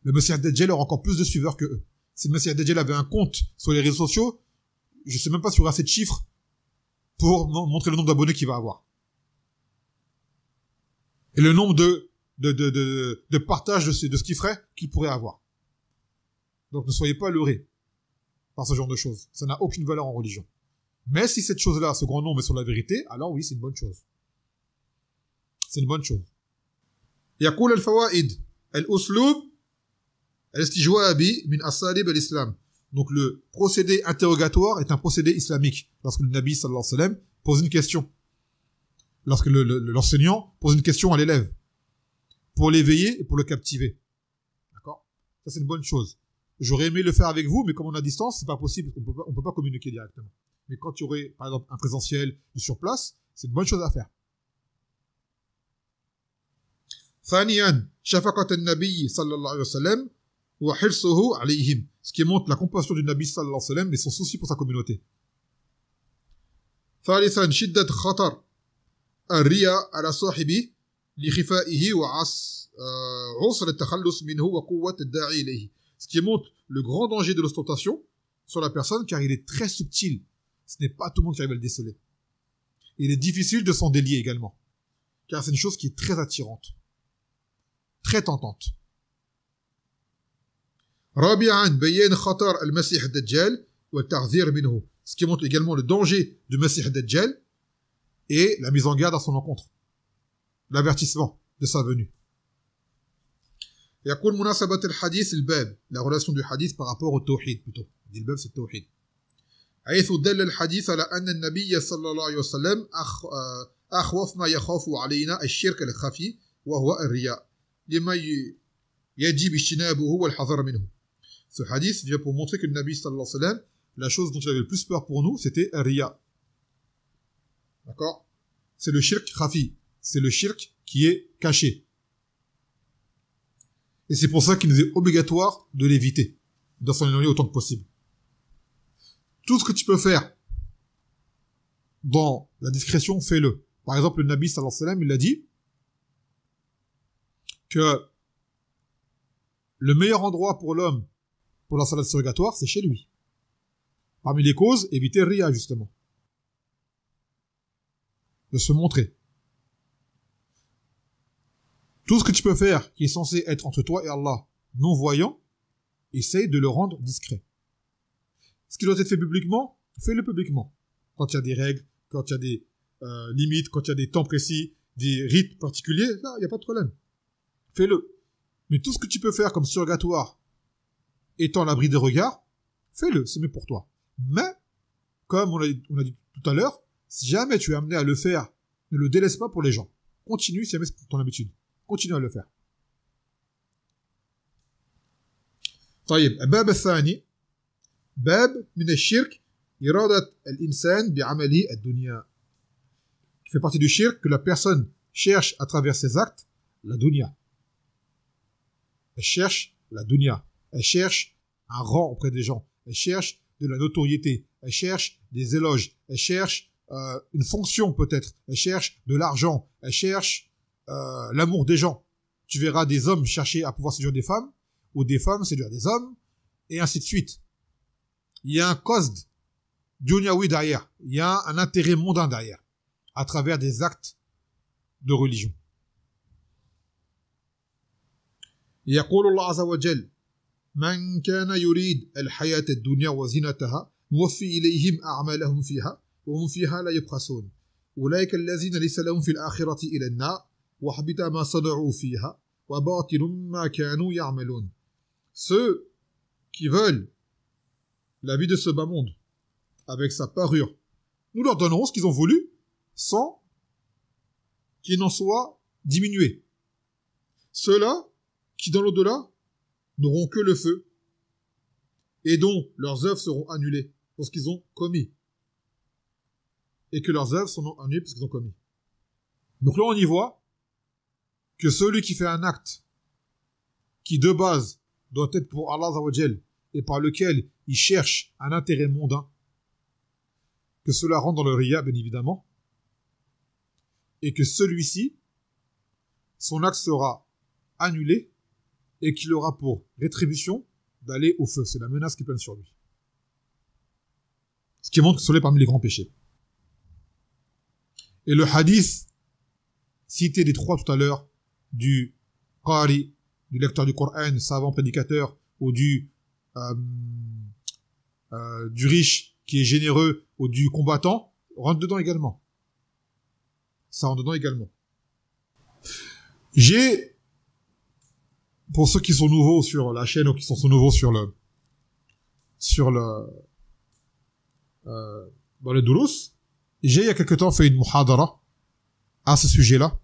Le Messie Dajjal aura encore plus de suiveurs que eux. Si le Messie Dajjal avait un compte sur les réseaux sociaux, je sais même pas s'il y aura assez de chiffres pour montrer le nombre d'abonnés qu'il va avoir. Et le nombre de partages de ce qu'il ferait qu'il pourrait avoir. Donc ne soyez pas leurrés par ce genre de choses. Ça n'a aucune valeur en religion. Mais si cette chose-là, ce grand nombre est sur la vérité, alors oui, c'est une bonne chose. C'est une bonne chose. يقول الفوائد الأسلوب الاستجوابي من أساليب الإسلام. Donc le procédé interrogatoire est un procédé islamique. Lorsque le Nabi sallallahu alayhi wa sallam pose une question, lorsque l'enseignant pose une question à l'élève, pour l'éveiller et pour le captiver. D'accord? Ça c'est une bonne chose. J'aurais aimé le faire avec vous, mais comme on est à distance, c'est pas possible. On peut pas communiquer directement. Mais quand tu aurais, par exemple, un présentiel sur place, c'est une bonne chose à faire. ثانيا شفقة النبي صلى الله عليه وسلم وحرصه عليهم. Ce qui montre la compassion du Nabi sallallahu alayhi wa sallam et son souci pour sa communauté. ثالثا شدة خطر الرياء على صاحبه لخفائه وعسر التخلص منه وقوة الداعي إليه. Ce qui montre le grand danger de l'ostentation sur la personne car il est très subtil. Ce n'est pas tout le monde qui arrive à le déceler. Il est difficile de s'en délier également car c'est une chose qui est très attirante, très tentante. رابعا بيان خطر المسيح الدجال والتحذير منه. Ce qui montre également le danger du Messie Dajjal et la mise en garde à son encontre. L'avertissement de sa venue. يقول مناسبة الحديث الباب, la relation du hadith par rapport au tawhid plutôt. Le bab c'est le tawhid. حيث دل الحديث على أن النبي صلى الله عليه وسلم أخوف ما يخاف علينا الشرك الخفي وهو الرياء لما يجب اجتنابه والحذر منه. Ce hadith vient pour montrer que le Nabi sallallahu alayhi wa sallam, la chose dont il avait le plus peur pour nous, c'était un riya. D'accord? C'est le shirk khafi. C'est le shirk qui est caché. Et c'est pour ça qu'il nous est obligatoire de l'éviter, de s'en éloigner autant que possible. Tout ce que tu peux faire dans la discrétion, fais-le. Par exemple, le Nabi sallallahu alayhi wa sallam, il a dit que le meilleur endroit pour l'homme pour la salat surrogatoire, c'est chez lui. Parmi les causes, éviter le riya, justement. De se montrer. Tout ce que tu peux faire qui est censé être entre toi et Allah non-voyant, essaye de le rendre discret. Ce qui doit être fait publiquement, fais-le publiquement. Quand il y a des règles, quand il y a des limites, quand il y a des temps précis, des rites particuliers, là, il n'y a pas de problème. Fais-le. Mais tout ce que tu peux faire comme surrogatoire, étant à l'abri des regards, fais-le, c'est mieux pour toi. Mais, comme on a dit tout à l'heure, si jamais tu es amené à le faire, ne le délaisse pas pour les gens. Continue si jamais c'est ton habitude. Continue à le faire. طيب الباب الثاني باب من الشرك إرادة الإنسان بعمله الدنيا. Qui fait partie du shirk que la personne cherche à travers ses actes la dunya. Elle cherche la dunya. Elle cherche un rang auprès des gens. Elle cherche de la notoriété. Elle cherche des éloges. Elle cherche une fonction peut-être. Elle cherche de l'argent. Elle cherche l'amour des gens. Tu verras des hommes chercher à pouvoir séduire des femmes ou des femmes séduire des hommes et ainsi de suite. Il y a un qasd dunyawi derrière. Il y a un intérêt mondain derrière à travers des actes de religion. يقول الله عز وجل من كان يريد الحياة الدنيا وزينتها نوفي إليهم أعمالهم فيها وهم فيها لا يبخسون. أولئك الذين ليس لهم في الآخرة إلا النار وحبط ما صنعوا فيها وباطل ما كانوا يعملون. Ceux qui veulent la vie de ce bas monde avec sa parure, nous leur donnerons ce qu'ils ont voulu sans qu'il n'en soit diminué. Ceux-là qui dans l'au-delà n'auront que le feu et dont leurs œuvres seront annulées pour ce qu'ils ont commis. Et que leurs œuvres seront annulées pour ce qu'ils ont commis. Donc là, on y voit que celui qui fait un acte qui, de base, doit être pour Allah Azawajal et par lequel il cherche un intérêt mondain, que cela rentre dans le riya, bien évidemment, et que celui-ci, son acte sera annulé et qu'il aura pour rétribution d'aller au feu. C'est la menace qui plane sur lui. Ce qui montre que cela est parmi les grands péchés. Et le hadith cité des trois tout à l'heure, du qari, du lecteur du Coran, savant prédicateur, ou du riche qui est généreux, ou du combattant, rentre dedans également. Ça rentre dedans également. J'ai, pour ceux qui sont nouveaux sur la chaîne ou qui sont nouveaux dans les doulos, j'ai il y a quelque temps fait une muhadara à ce sujet-là,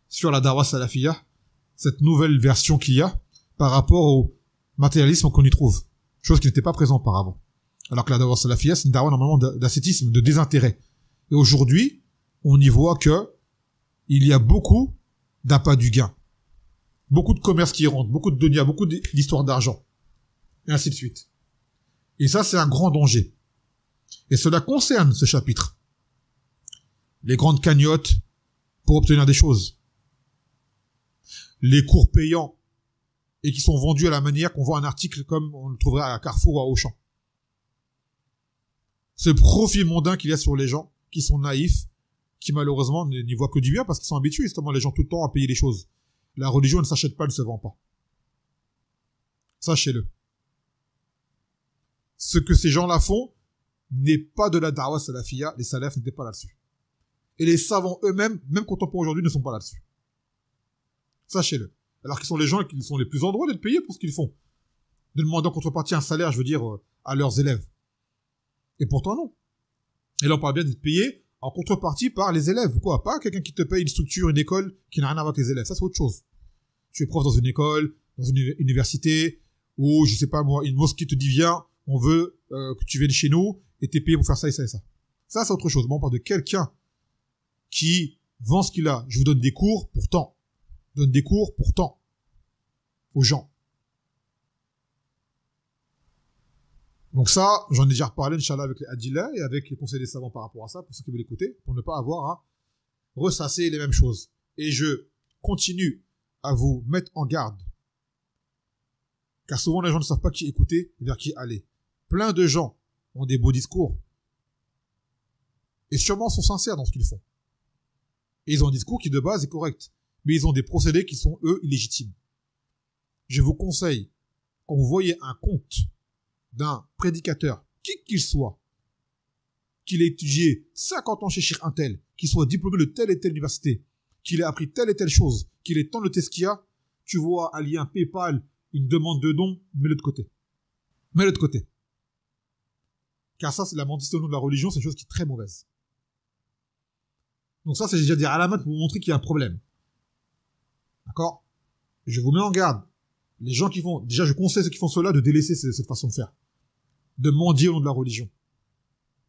sur la dawa salafiyya, cette nouvelle version qu'il y a par rapport au matérialisme qu'on y trouve, chose qui n'était pas présente auparavant. Alors que la dawa salafiyya, c'est une dawa normalement d'ascétisme, de désintérêt. Et aujourd'hui, on y voit que il y a beaucoup d'appât du gain, beaucoup de commerce qui rentre, beaucoup de dunya, beaucoup d'histoires d'argent, et ainsi de suite. Et ça, c'est un grand danger. Et cela concerne ce chapitre. Les grandes cagnottes pour obtenir des choses. Les cours payants et qui sont vendus à la manière qu'on vend un article comme on le trouverait à Carrefour ou à Auchan. Ce profit mondain qu'il y a sur les gens qui sont naïfs, qui malheureusement n'y voient que du bien parce qu'ils sont habitués justement les gens tout le temps à payer les choses. La religion ne s'achète pas, ne se vend pas. Sachez-le. Ce que ces gens-là font n'est pas de la da'wa salafiyya, les salafs n'étaient pas là-dessus. Et les savants eux-mêmes, même contemporains aujourd'hui, ne sont pas là-dessus. Sachez-le. Alors qu'ils sont les gens qui sont les plus en droit d'être payés pour ce qu'ils font. De demander en contrepartie un salaire, je veux dire, à leurs élèves. Et pourtant non. Et là on parle bien d'être payé en contrepartie par les élèves. Quoi, pas quelqu'un qui te paye une structure, une école qui n'a rien à voir avec les élèves. Ça c'est autre chose. Tu es prof dans une école, dans une université, ou je sais pas moi, une mosquée te dit viens, on veut que tu viennes chez nous et t'es payé pour faire ça et ça et ça. Ça c'est autre chose. Bon, on parle de quelqu'un qui vend ce qu'il a. Je vous donne des cours pour tant. Donne des cours pour tant. Aux gens. Donc ça, j'en ai déjà reparlé, Inch'Allah, avec les Adila et avec les conseils des savants par rapport à ça, pour ceux qui veulent écouter, pour ne pas avoir à ressasser les mêmes choses. Et je continue à vous mettre en garde. Car souvent, les gens ne savent pas qui écouter et vers qui aller. Plein de gens ont des beaux discours. Et sûrement sont sincères dans ce qu'ils font. Et ils ont un discours qui de base est correct. Mais ils ont des procédés qui sont, eux, illégitimes. Je vous conseille, quand vous voyez un compte d'un prédicateur, qui qu'il soit, qu'il ait étudié 50 ans chez Cheikh Intel, qu'il soit diplômé de telle et telle université, qu'il ait appris telle et telle chose, qu'il ait tant de teskia, tu vois un lien PayPal, une demande de don, mets-le de côté. Mets-le de côté. Car ça, c'est la mendicité au nom de la religion, c'est une chose qui est très mauvaise. Donc ça, c'est déjà des alamat pour vous montrer qu'il y a un problème. D'accord? Je vous mets en garde. Les gens qui font, déjà je conseille ceux qui font cela de délaisser cette façon de faire. De mendier au nom de la religion.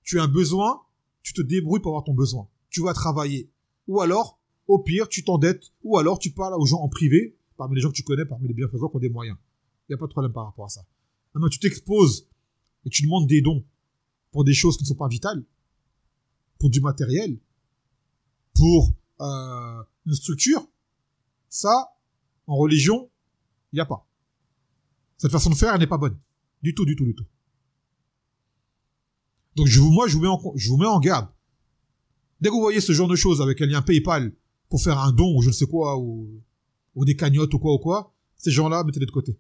Tu as un besoin, tu te débrouilles pour avoir ton besoin. Tu vas travailler. Ou alors, au pire, tu t'endettes. Ou alors, tu parles aux gens en privé, parmi les gens que tu connais, parmi les bienfaisants qui ont des moyens. Il n'y a pas de problème par rapport à ça. Maintenant, tu t'exposes et tu demandes des dons pour des choses qui ne sont pas vitales, pour du matériel, pour une structure. Ça, en religion, il n'y a pas. Cette façon de faire, elle n'est pas bonne. Du tout, du tout, du tout. Donc, je vous mets en garde. Dès que vous voyez ce genre de choses avec un lien PayPal pour faire un don ou je ne sais quoi, ou des cagnottes ou quoi, ces gens-là, mettez-les de côté.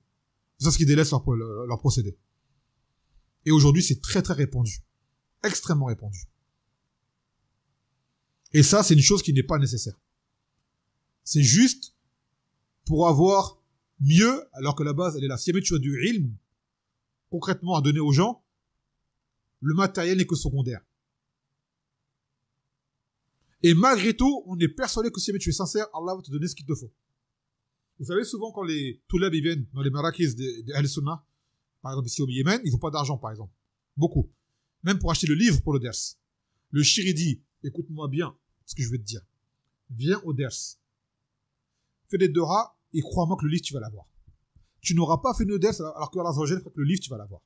C'est ça ce qui délaisse leur procédé. Et aujourd'hui, c'est très, très répandu. Extrêmement répandu. Et ça, c'est une chose qui n'est pas nécessaire. C'est juste pour avoir mieux, alors que la base, elle est là. Si jamais tu as du ilm, concrètement à donner aux gens, le matériel n'est que secondaire. Et malgré tout, on est persuadé que si jamais tu es sincère, Allah va te donner ce qu'il te faut. Vous savez, souvent, quand les toulab ils viennent dans les marakis de Ahl-Sunnah, par exemple ici au Yémen, ils n'ont pas d'argent, par exemple. Beaucoup. Même pour acheter le livre pour le ders. Le shiri dit, écoute-moi bien ce que je vais te dire. Viens au ders. Fais des dora et crois-moi que le livre, tu vas l'avoir. Tu n'auras pas fait de ders alors que Allah Azza que le livre, tu vas l'avoir.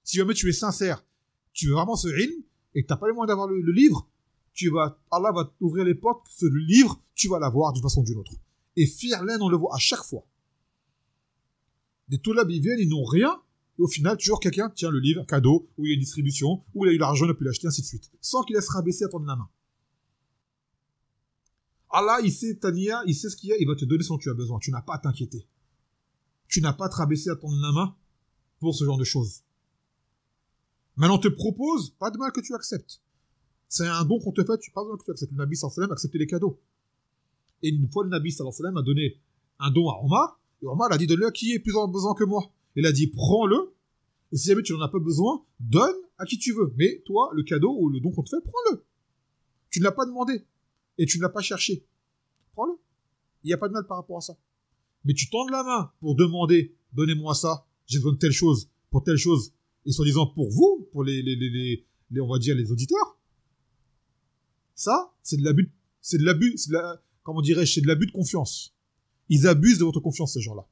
Si jamais tu es sincère, tu veux vraiment ce ilm et que tu n'as pas les moyens d'avoir le livre, Allah va t'ouvrir les portes, ce livre, tu vas l'avoir d'une façon ou d'une autre. Et Firlin, on le voit à chaque fois. Des toulab, ils viennent, ils n'ont rien, et au final, toujours quelqu'un tient le livre, cadeau, où il y a une distribution, où il a eu l'argent, il a pu l'acheter, ainsi de suite. Sans qu'il laisse rabaisser à tendre la main. Allah, il sait Tania, il sait ce qu'il y a, il va te donner ce dont tu as besoin. Tu n'as pas à t'inquiéter. Tu n'as pas à te rabaisser à tendre la main pour ce genre de choses. Maintenant, on te propose, pas de mal que tu acceptes. C'est un don qu'on te fait, pas besoin que tu acceptes. Le Nabi sallallahu alayhi wa sallam acceptait les cadeaux. Et une fois, le Nabi sallallahu alayhi wa sallam a donné un don à Omar, et Omar a dit, donne-le à qui est plus en besoin que moi. Il a dit, prends-le, et si jamais tu n'en as pas besoin, donne à qui tu veux. Mais toi, le cadeau ou le don qu'on te fait, prends-le. Tu ne l'as pas demandé, et tu ne l'as pas cherché. Prends-le. Il n'y a pas de mal par rapport à ça. Mais tu tends la main pour demander, donnez-moi ça, j'ai besoin de telle chose, pour telle chose, et soi-disant pour vous, pour les on va dire, les auditeurs. Ça, c'est de l'abus, comment dirais-je, c'est de l'abus de confiance. Ils abusent de votre confiance, ces gens-là.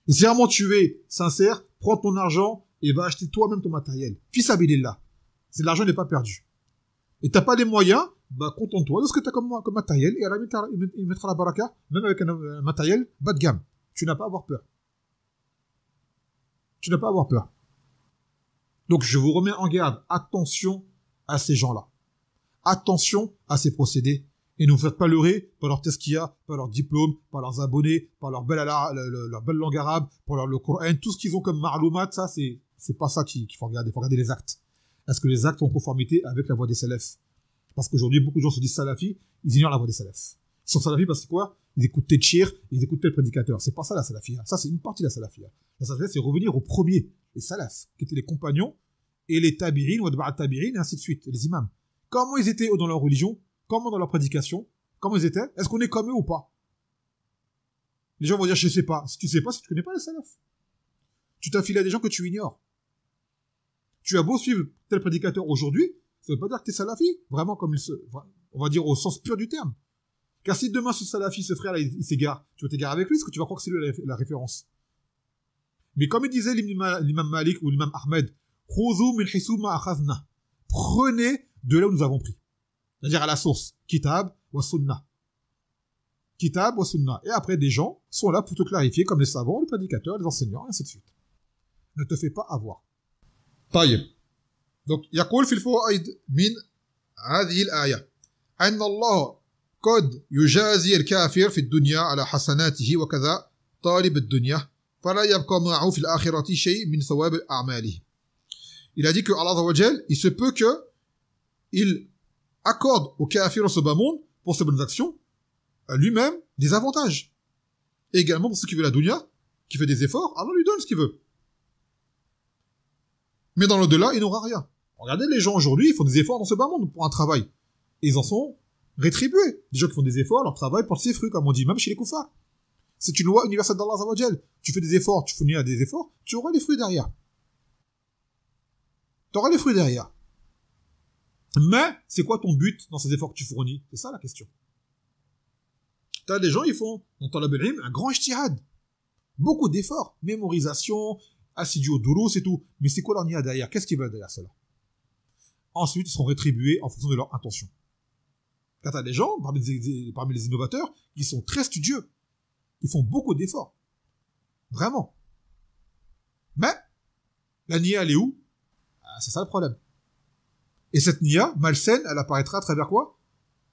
Et si vraiment tu es sincère, prends ton argent et va acheter toi-même ton matériel. Fils Abilillah. C'est l'argent n'est pas perdu. Et t'as pas les moyens, bah, contente-toi de ce que t'as comme matériel et Allah il mettra la baraka, même avec un matériel bas de gamme. Tu n'as pas à avoir peur. Tu n'as pas à avoir peur. Donc, je vous remets en garde. Attention à ces gens-là. Attention à ces procédés et ne vous faites pas leurrer par leur tezkiya, par leur diplôme, par leurs abonnés, par leur belle langue arabe, par le Coran, tout ce qu'ils ont comme ma'loumat, ça c'est pas ça qu'il faut regarder. Il faut regarder les actes. Est-ce que les actes sont en conformité avec la voie des salafs? Parce qu'aujourd'hui beaucoup de gens se disent salafis, ils ignorent la voie des salafs. Ils sont salafis parce que quoi? Ils écoutent tel shir, ils écoutent tel prédicateur. C'est pas ça la salafia. Ça c'est une partie de la salafia. La salafia c'est revenir aux premiers, les salafs, qui étaient les compagnons et les tabi'in ou adba'a tabi'in et ainsi de suite, les imams. Comment ils étaient dans leur religion, comment dans leur prédication, comment ils étaient, est-ce qu'on est comme eux ou pas? Les gens vont dire, je sais pas. Si tu sais pas, c'est que tu connais pas les salafs. Tu t'affiles à des gens que tu ignores. Tu as beau suivre tel prédicateur aujourd'hui, ça veut pas dire que t'es salafi, vraiment comme on va dire au sens pur du terme. Car si demain ce salafi, ce frère-là, il s'égare, tu vas t'égarer avec lui, parce que tu vas croire que c'est lui la référence. Mais comme il disait l'imam Malik ou l'imam Ahmed, Khudhu min hisu ma akhadna. Prenez de là où nous avons pris. C'est-à-dire à la source. Kitab wa sunnah. Kitab wa sunnah. Et après, des gens sont là pour te clarifier, comme les savants, les prédicateurs, les enseignants, et ainsi de suite. Ne te fais pas avoir. طيب. Donc, يقول في الفوائد من هذه الآية أن الله قد يجازي الكافر في الدنيا على حسناته وكذا طالب الدنيا فلا يبقى معه في الآخرة شيء من ثواب أعماله. Il a dit que Allah Azza wa Jal, il se peut que il accorde au kafir dans ce bas monde, pour ses bonnes actions, à lui-même, des avantages. Et également pour ceux qui veulent la dunya, qui fait des efforts, Allah lui donne ce qu'il veut. Mais dans l'au-delà, il n'aura rien. Regardez les gens aujourd'hui, ils font des efforts dans ce bas monde pour un travail. Et ils en sont rétribués. Des gens qui font des efforts, leur travail porte ses fruits, comme on dit, même chez les koufars. C'est une loi universelle d'Allah Azza wa Jal. Tu fais des efforts, tu fournis à des efforts, tu auras les fruits derrière. Tu auras les fruits derrière. Mais, c'est quoi ton but dans ces efforts que tu fournis? C'est ça la question. T'as des gens, ils font, dans Talab al-Ilm, un grand ijtihad. Beaucoup d'efforts. Mémorisation, assidu au doulou, c'est tout. Mais c'est quoi leur niya derrière? Qu'est-ce qu'ils veulent derrière cela? Ensuite, ils seront rétribués en fonction de leur intention. Quand t'as des gens, parmi les innovateurs, qui sont très studieux. Ils font beaucoup d'efforts. Vraiment. Mais, la niya, elle est où? C'est ça le problème. Et cette niya, malsaine, elle apparaîtra à travers quoi?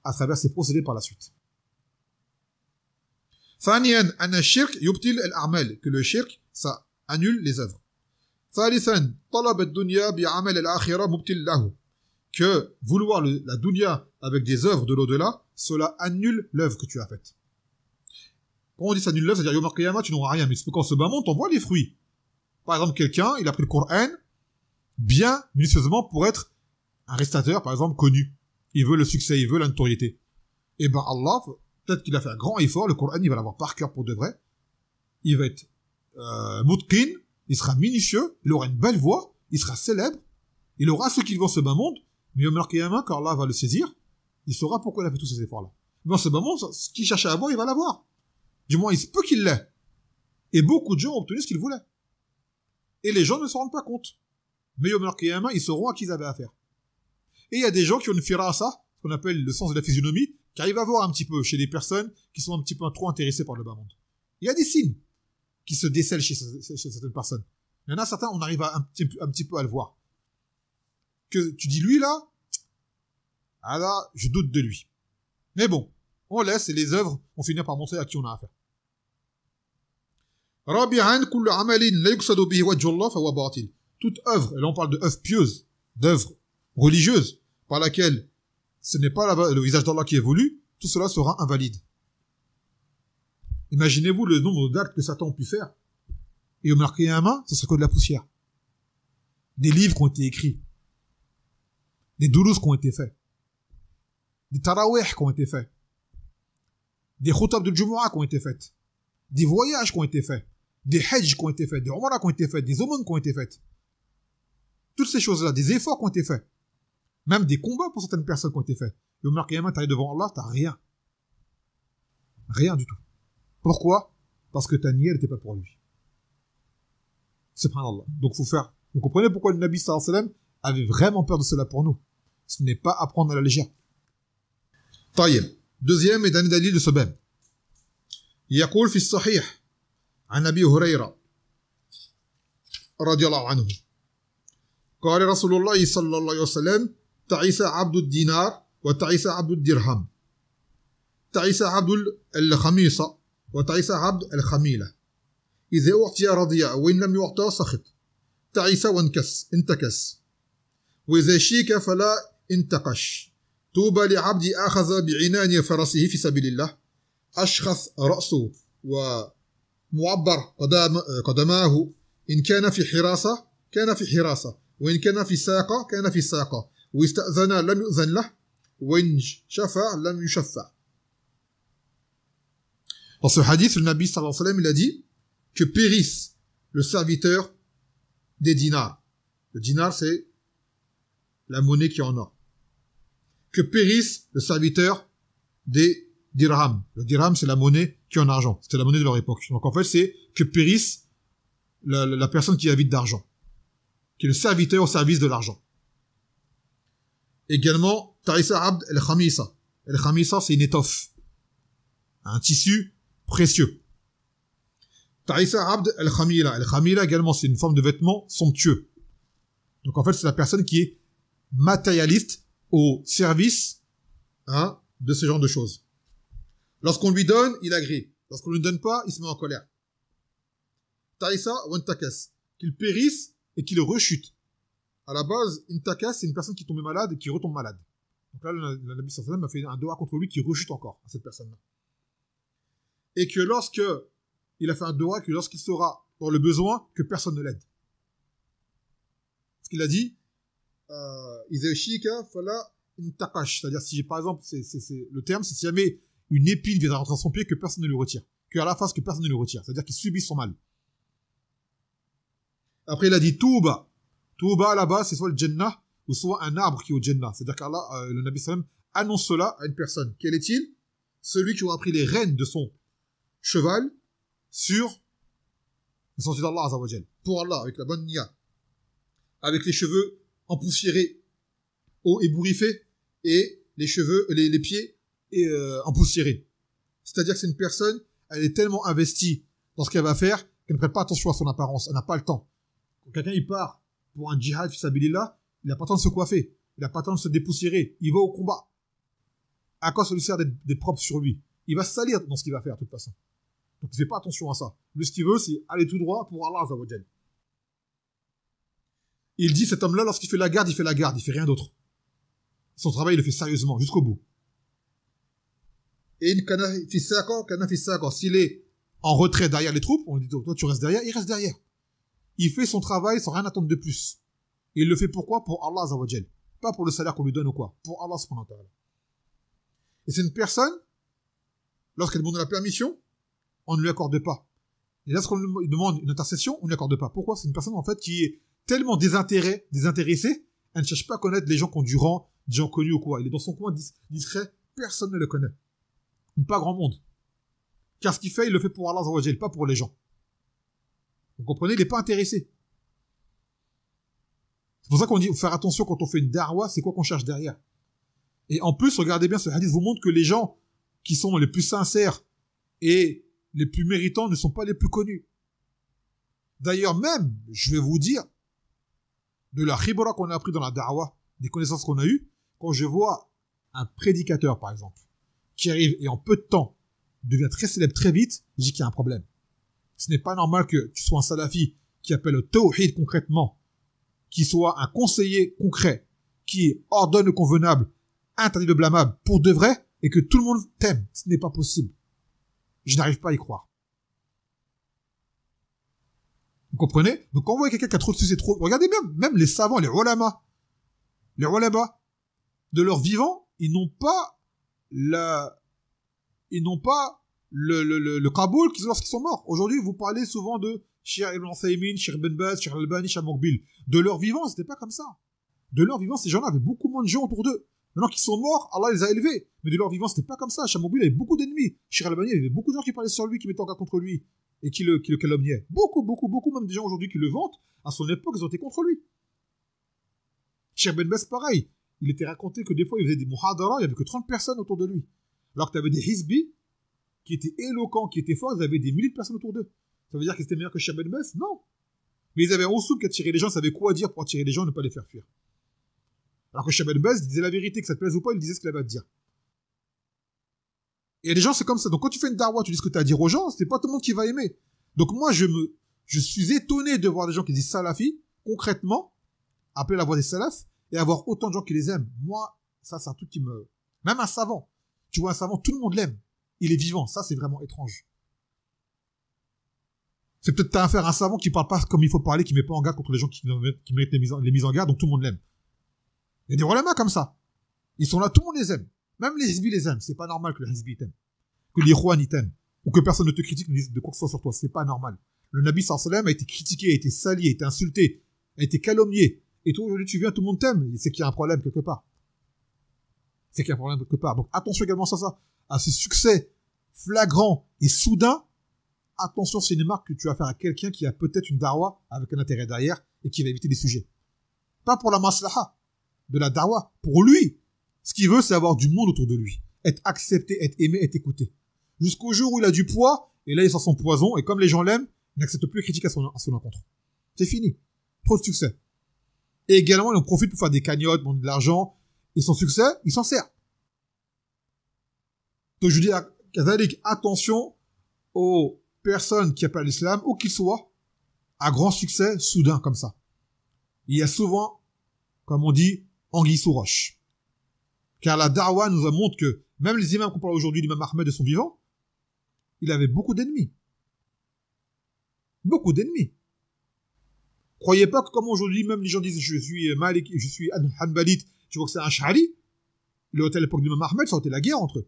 À travers ses procédés par la suite. ثانيا أن الشرك يبطل الأعمال, que le shirk, ça annule les œuvres. ثالثا طلب الدنيا بعمل الآخرة مبطل له, que vouloir la dunya avec des œuvres de l'au-delà, cela annule l'œuvre que tu as faite. Quand on dit ça annule l'œuvre, c'est-à-dire Yom al-Qiyamah, tu n'auras rien. Mais quand ce bas monde, on voit les fruits. Par exemple, quelqu'un, il a pris le Coran bien minutieusement pour être un récitateur, par exemple, connu. Il veut le succès, il veut la notoriété. Et ben Allah, peut-être qu'il a fait un grand effort, le Coran, il va l'avoir par cœur pour de vrai. Il va être mutqin, il sera minutieux, il aura une belle voix, il sera célèbre, il aura ce qu'il veut en ce bas monde, mais Yom al-Qiyamah, quand Allah va le saisir, il saura pourquoi il a fait tous ces efforts-là. Mais en ce bas monde, ce qu'il cherchait à avoir, il va l'avoir. Du moins, il se peut qu'il l'ait. Et beaucoup de gens ont obtenu ce qu'ils voulaient. Et les gens ne se rendent pas compte. Mais Yom al-Qiyamah, ils sauront à qui ils avaient affaire. Et il y a des gens qui ont une firasa, ce qu'on appelle le sens de la physionomie, qui arrivent à voir un petit peu chez les personnes qui sont un petit peu trop intéressées par le bas monde. Il y a des signes qui se décèlent chez certaines personnes. Il y en a certains, on arrive un petit peu à le voir. Que tu dis, lui là, ah là, je doute de lui. Mais bon, on laisse et les œuvres, on finit par montrer à qui on a affaire. رابعا كل عمل لا يقصد به وجه الله فهو باطل. Toute œuvre, et là on parle de œuvre pieuse, d'œuvre religieuse, par laquelle ce n'est pas le visage d'Allah qui est voulu, tout cela sera invalide. Imaginez-vous le nombre d'actes que Satan a pu faire. Et au Qiyamah, ce serait que de la poussière. Des livres qui ont été écrits. Des doulous qui ont été faits. Des tarawih qui ont été faits. Des khutab de Jumu'ah qui ont été faites. Des voyages qui ont été faits. Des hajj qui ont été faits. Des umrah qui ont été faits. Des aumônes qui ont été faites. Toutes ces choses-là, des efforts qui ont été faits. Même des combats pour certaines personnes qui ont été faits. Et au Qiyamah, t'arrives devant Allah, t'as rien. Rien du tout. Pourquoi? Parce que ta niyyah n'était pas pour lui. Subhanallah. Donc faut faire. Vous comprenez pourquoi le Nabi sallallahu alayhi wa sallam avait vraiment peur de cela pour nous. Ce n'est pas à prendre à la légère. طيب. Deuxième et dernier dalil de ce bab. يقول في الصحيح عن أبي هريرة رضي الله عنه قال رسول الله صلى الله عليه وسلم تعيس عبد الدينار وتعيس عبد الدرهم تعيس عبد الخميصة وتعيس عبد الخميلة إذا أعطي رضي وإن لم يعطى سخط تعيس انتكس وإذا شيك فلا انتقش طوبى لعبد أخذ بعنان فرسه في سبيل الله أشخص رأسه ومعبر قدماه إن كان في حراسة كان في حراسة وإن كان في ساقة كان في ساقة واستأذن لم يؤذن له وإن شفع لم يشفع. Dans ce hadith, le Nabi sallallahu alayhi wa sallam, il a dit que périsse le serviteur des dinars. Le dinar, c'est la monnaie qui est en or. Que périsse le serviteur des dirhams. Le dirham, c'est la monnaie qui est en argent. C'était la monnaie de leur époque. Donc en fait, c'est que périsse la personne qui habite d'argent. Qui est le serviteur au service de l'argent. Également, Tarissa Abd el-Khamisa. El-Khamisa, c'est une étoffe. Un tissu précieux. Tarissa Abd el-Khamila. El-Khamila, également, c'est une forme de vêtement somptueux. Donc en fait, c'est la personne qui est matérialiste au service de ce genre de choses. Lorsqu'on lui donne, il agrée. Lorsqu'on ne lui donne pas, il se met en colère. Taïsa ou intakas. Qu'il périsse et qu'il rechute. À la base, intakas, c'est une personne qui tombe malade et qui retombe malade. Donc là, le Nabi sallallahu alayhi wa sallam a fait un doua contre lui qui rechute encore à cette personne-là. Et que lorsque il a fait un doua, que lorsqu'il sera dans le besoin, que personne ne l'aide. Parce qu'il a dit, c'est-à-dire si par exemple le terme c'est si jamais une épine vient rentrer dans son pied que personne ne le retire, qu'à la face que personne ne le retire, c'est-à-dire qu'il subit son mal. Après il a dit Touba là-bas c'est soit le Jannah ou soit un arbre qui est au Jannah, c'est-à-dire qu'Allah le Nabi sallam annonce cela à une personne. Quel est-il? Celui qui aura pris les rênes de son cheval sur le sentier d'Allah Azza wa Jal, pour Allah avec la bonne niya, avec les cheveux empoussiérés, ébouriffés, et les cheveux, les pieds empoussiérés. C'est-à-dire que c'est une personne, elle est tellement investie dans ce qu'elle va faire qu'elle ne prête pas attention à son apparence, elle n'a pas le temps. Quand quelqu'un il part pour un djihad fi sabilillah, il n'a pas le temps de se coiffer, il n'a pas le temps de se dépoussiérer, il va au combat. À quoi ça lui sert d'être propre sur lui? Il va se salir dans ce qu'il va faire de toute façon. Donc il ne fait pas attention à ça. Lui ce qu'il veut c'est aller tout droit pour Allah Azza wa Jal. Il dit cet homme-là lorsqu'il fait la garde, il fait rien d'autre. Son travail, il le fait sérieusement, jusqu'au bout. Et s'il est en retrait derrière les troupes, on lui dit, toi, tu restes derrière, il reste derrière. Il fait son travail sans rien attendre de plus. Et il le fait pourquoi? Pour Allah Azza wa Jal. Pas pour le salaire qu'on lui donne ou quoi. Pour Allah subhanahu wa ta'ala. Et c'est une personne, lorsqu'elle demande la permission, on ne lui accorde pas. Et lorsqu'on lui demande une intercession, on ne lui accorde pas. Pourquoi? C'est une personne, en fait, qui est tellement désintéressée, elle ne cherche pas à connaître les gens qui ont du rang, des gens connus ou quoi. Il est dans son coin discret, personne ne le connaît. Pas grand monde. Car ce qu'il fait, il le fait pour Allah Azza wa Jal, pas pour les gens. Vous comprenez? Il n'est pas intéressé. C'est pour ça qu'on dit, faire attention quand on fait une da'wa, c'est quoi qu'on cherche derrière. Et en plus, regardez bien, ce hadith vous montre que les gens qui sont les plus sincères et les plus méritants ne sont pas les plus connus. D'ailleurs même, je vais vous dire, de la khibra qu'on a appris dans la da'wa, des connaissances qu'on a eues, quand je vois un prédicateur, par exemple, qui arrive et en peu de temps devient très célèbre très vite, je dis qu'il y a un problème. Ce n'est pas normal que tu sois un salafi qui appelle au tawhid concrètement, qui soit un conseiller concret, qui ordonne le convenable, interdit le blâmable pour de vrai, et que tout le monde t'aime. Ce n'est pas possible. Je n'arrive pas à y croire. Vous comprenez? Donc quand vous voyez quelqu'un qui a trop de succès, regardez bien, même les savants, les ulama, de leur vivant, ils n'ont pas le Kaboul lorsqu'ils sont morts. Aujourd'hui, vous parlez souvent de Cheikh Ibn Uthaymin, Cheikh Ben Baz, Cheikh Al-Albani, Cheikh Mokbil. De leur vivant, c'était pas comme ça. De leur vivant, ces gens-là avaient beaucoup moins de gens autour d'eux. Maintenant qu'ils sont morts, Allah les a élevés. Mais de leur vivant, c'était pas comme ça. Cheikh Mokbil avait beaucoup d'ennemis. Cheikh Al-Albani, il y avait beaucoup de gens qui parlaient sur lui, qui mettaient en garde contre lui. Et qui le calomniaient. Beaucoup, même des gens aujourd'hui qui le vantent. À son époque, ils ont été contre lui. Cheikh Ben Baz, pareil. Il était raconté que des fois, il faisait des muhadara, il y avait que 30 personnes autour de lui. Alors que tu avais des hizbis qui étaient éloquents, qui étaient forts, ils avaient des milliers de personnes autour d'eux. Ça veut dire qu'ils étaient meilleurs que Cheikh Ben Baz? Non. Mais ils avaient un Oussoub qui attirait les gens, ils savaient quoi dire pour attirer les gens et ne pas les faire fuir. Alors que Cheikh Ben Baz disait la vérité, que ça te plaise ou pas, il disait ce qu'il avait à te dire. Et les gens, c'est comme ça. Donc quand tu fais une da'wa, tu dis ce que tu as à dire aux gens, c'est pas tout le monde qui va aimer. Donc moi, je suis étonné de voir des gens qui disent salafi, concrètement, appeler la voix des salafs, et avoir autant de gens qui les aiment. Moi, ça, c'est un truc qui me... Même un savant. Tu vois, un savant, tout le monde l'aime. Il est vivant. Ça, c'est vraiment étrange. C'est peut-être t'as affaire à un savant qui parle pas comme il faut parler, qui met pas en garde contre les gens qui méritent les mises en garde, donc tout le monde l'aime. Il y a des ulama comme ça. Ils sont là, tout le monde les aime. Même les hizbis les aiment. C'est pas normal que les hizbis t'aiment. Que les ikhwan t'aiment. Ou que personne ne te critique, ne dise de quoi que ce soit sur toi. C'est pas normal. Le Nabi sallallahu alayhi wa sallam a été critiqué, a été sali, a été insulté, a été calomnié. Et toi, aujourd'hui, tu viens, tout le monde t'aime. C'est qu'il y a un problème quelque part. C'est qu'il y a un problème quelque part. Donc, attention également à ce succès flagrant et soudain. Attention, c'est une marque que tu vas faire à quelqu'un qui a peut-être une da'wa avec un intérêt derrière et qui va éviter des sujets. Pas pour la maslaha de la da'wa. Pour lui, ce qu'il veut, c'est avoir du monde autour de lui. Être accepté, être aimé, être écouté. Jusqu'au jour où il a du poids, et là, il sent son poison, et comme les gens l'aiment, il n'accepte plus les critiques à son encontre. C'est fini. Trop de succès. Et également, il en profite pour faire des cagnottes, demander de l'argent, et son succès, il s'en sert. Donc, je dis à Kazalik, attention aux personnes qui appellent l'islam, où qu'ils soient, à grand succès, soudain, comme ça. Il y a souvent, comme on dit, anguille sous roche. Car la da'wa nous montre que, même les imams qu'on parle aujourd'hui, l'imam Ahmed de son vivant, il avait beaucoup d'ennemis. Beaucoup d'ennemis. Croyez pas que comme aujourd'hui, même les gens disent, je suis Malik, je suis Hanbalite, tu vois que c'est un Ash'ari, il aurait été à l'époque de l'imam Ahmed, ça aurait été la guerre entre eux.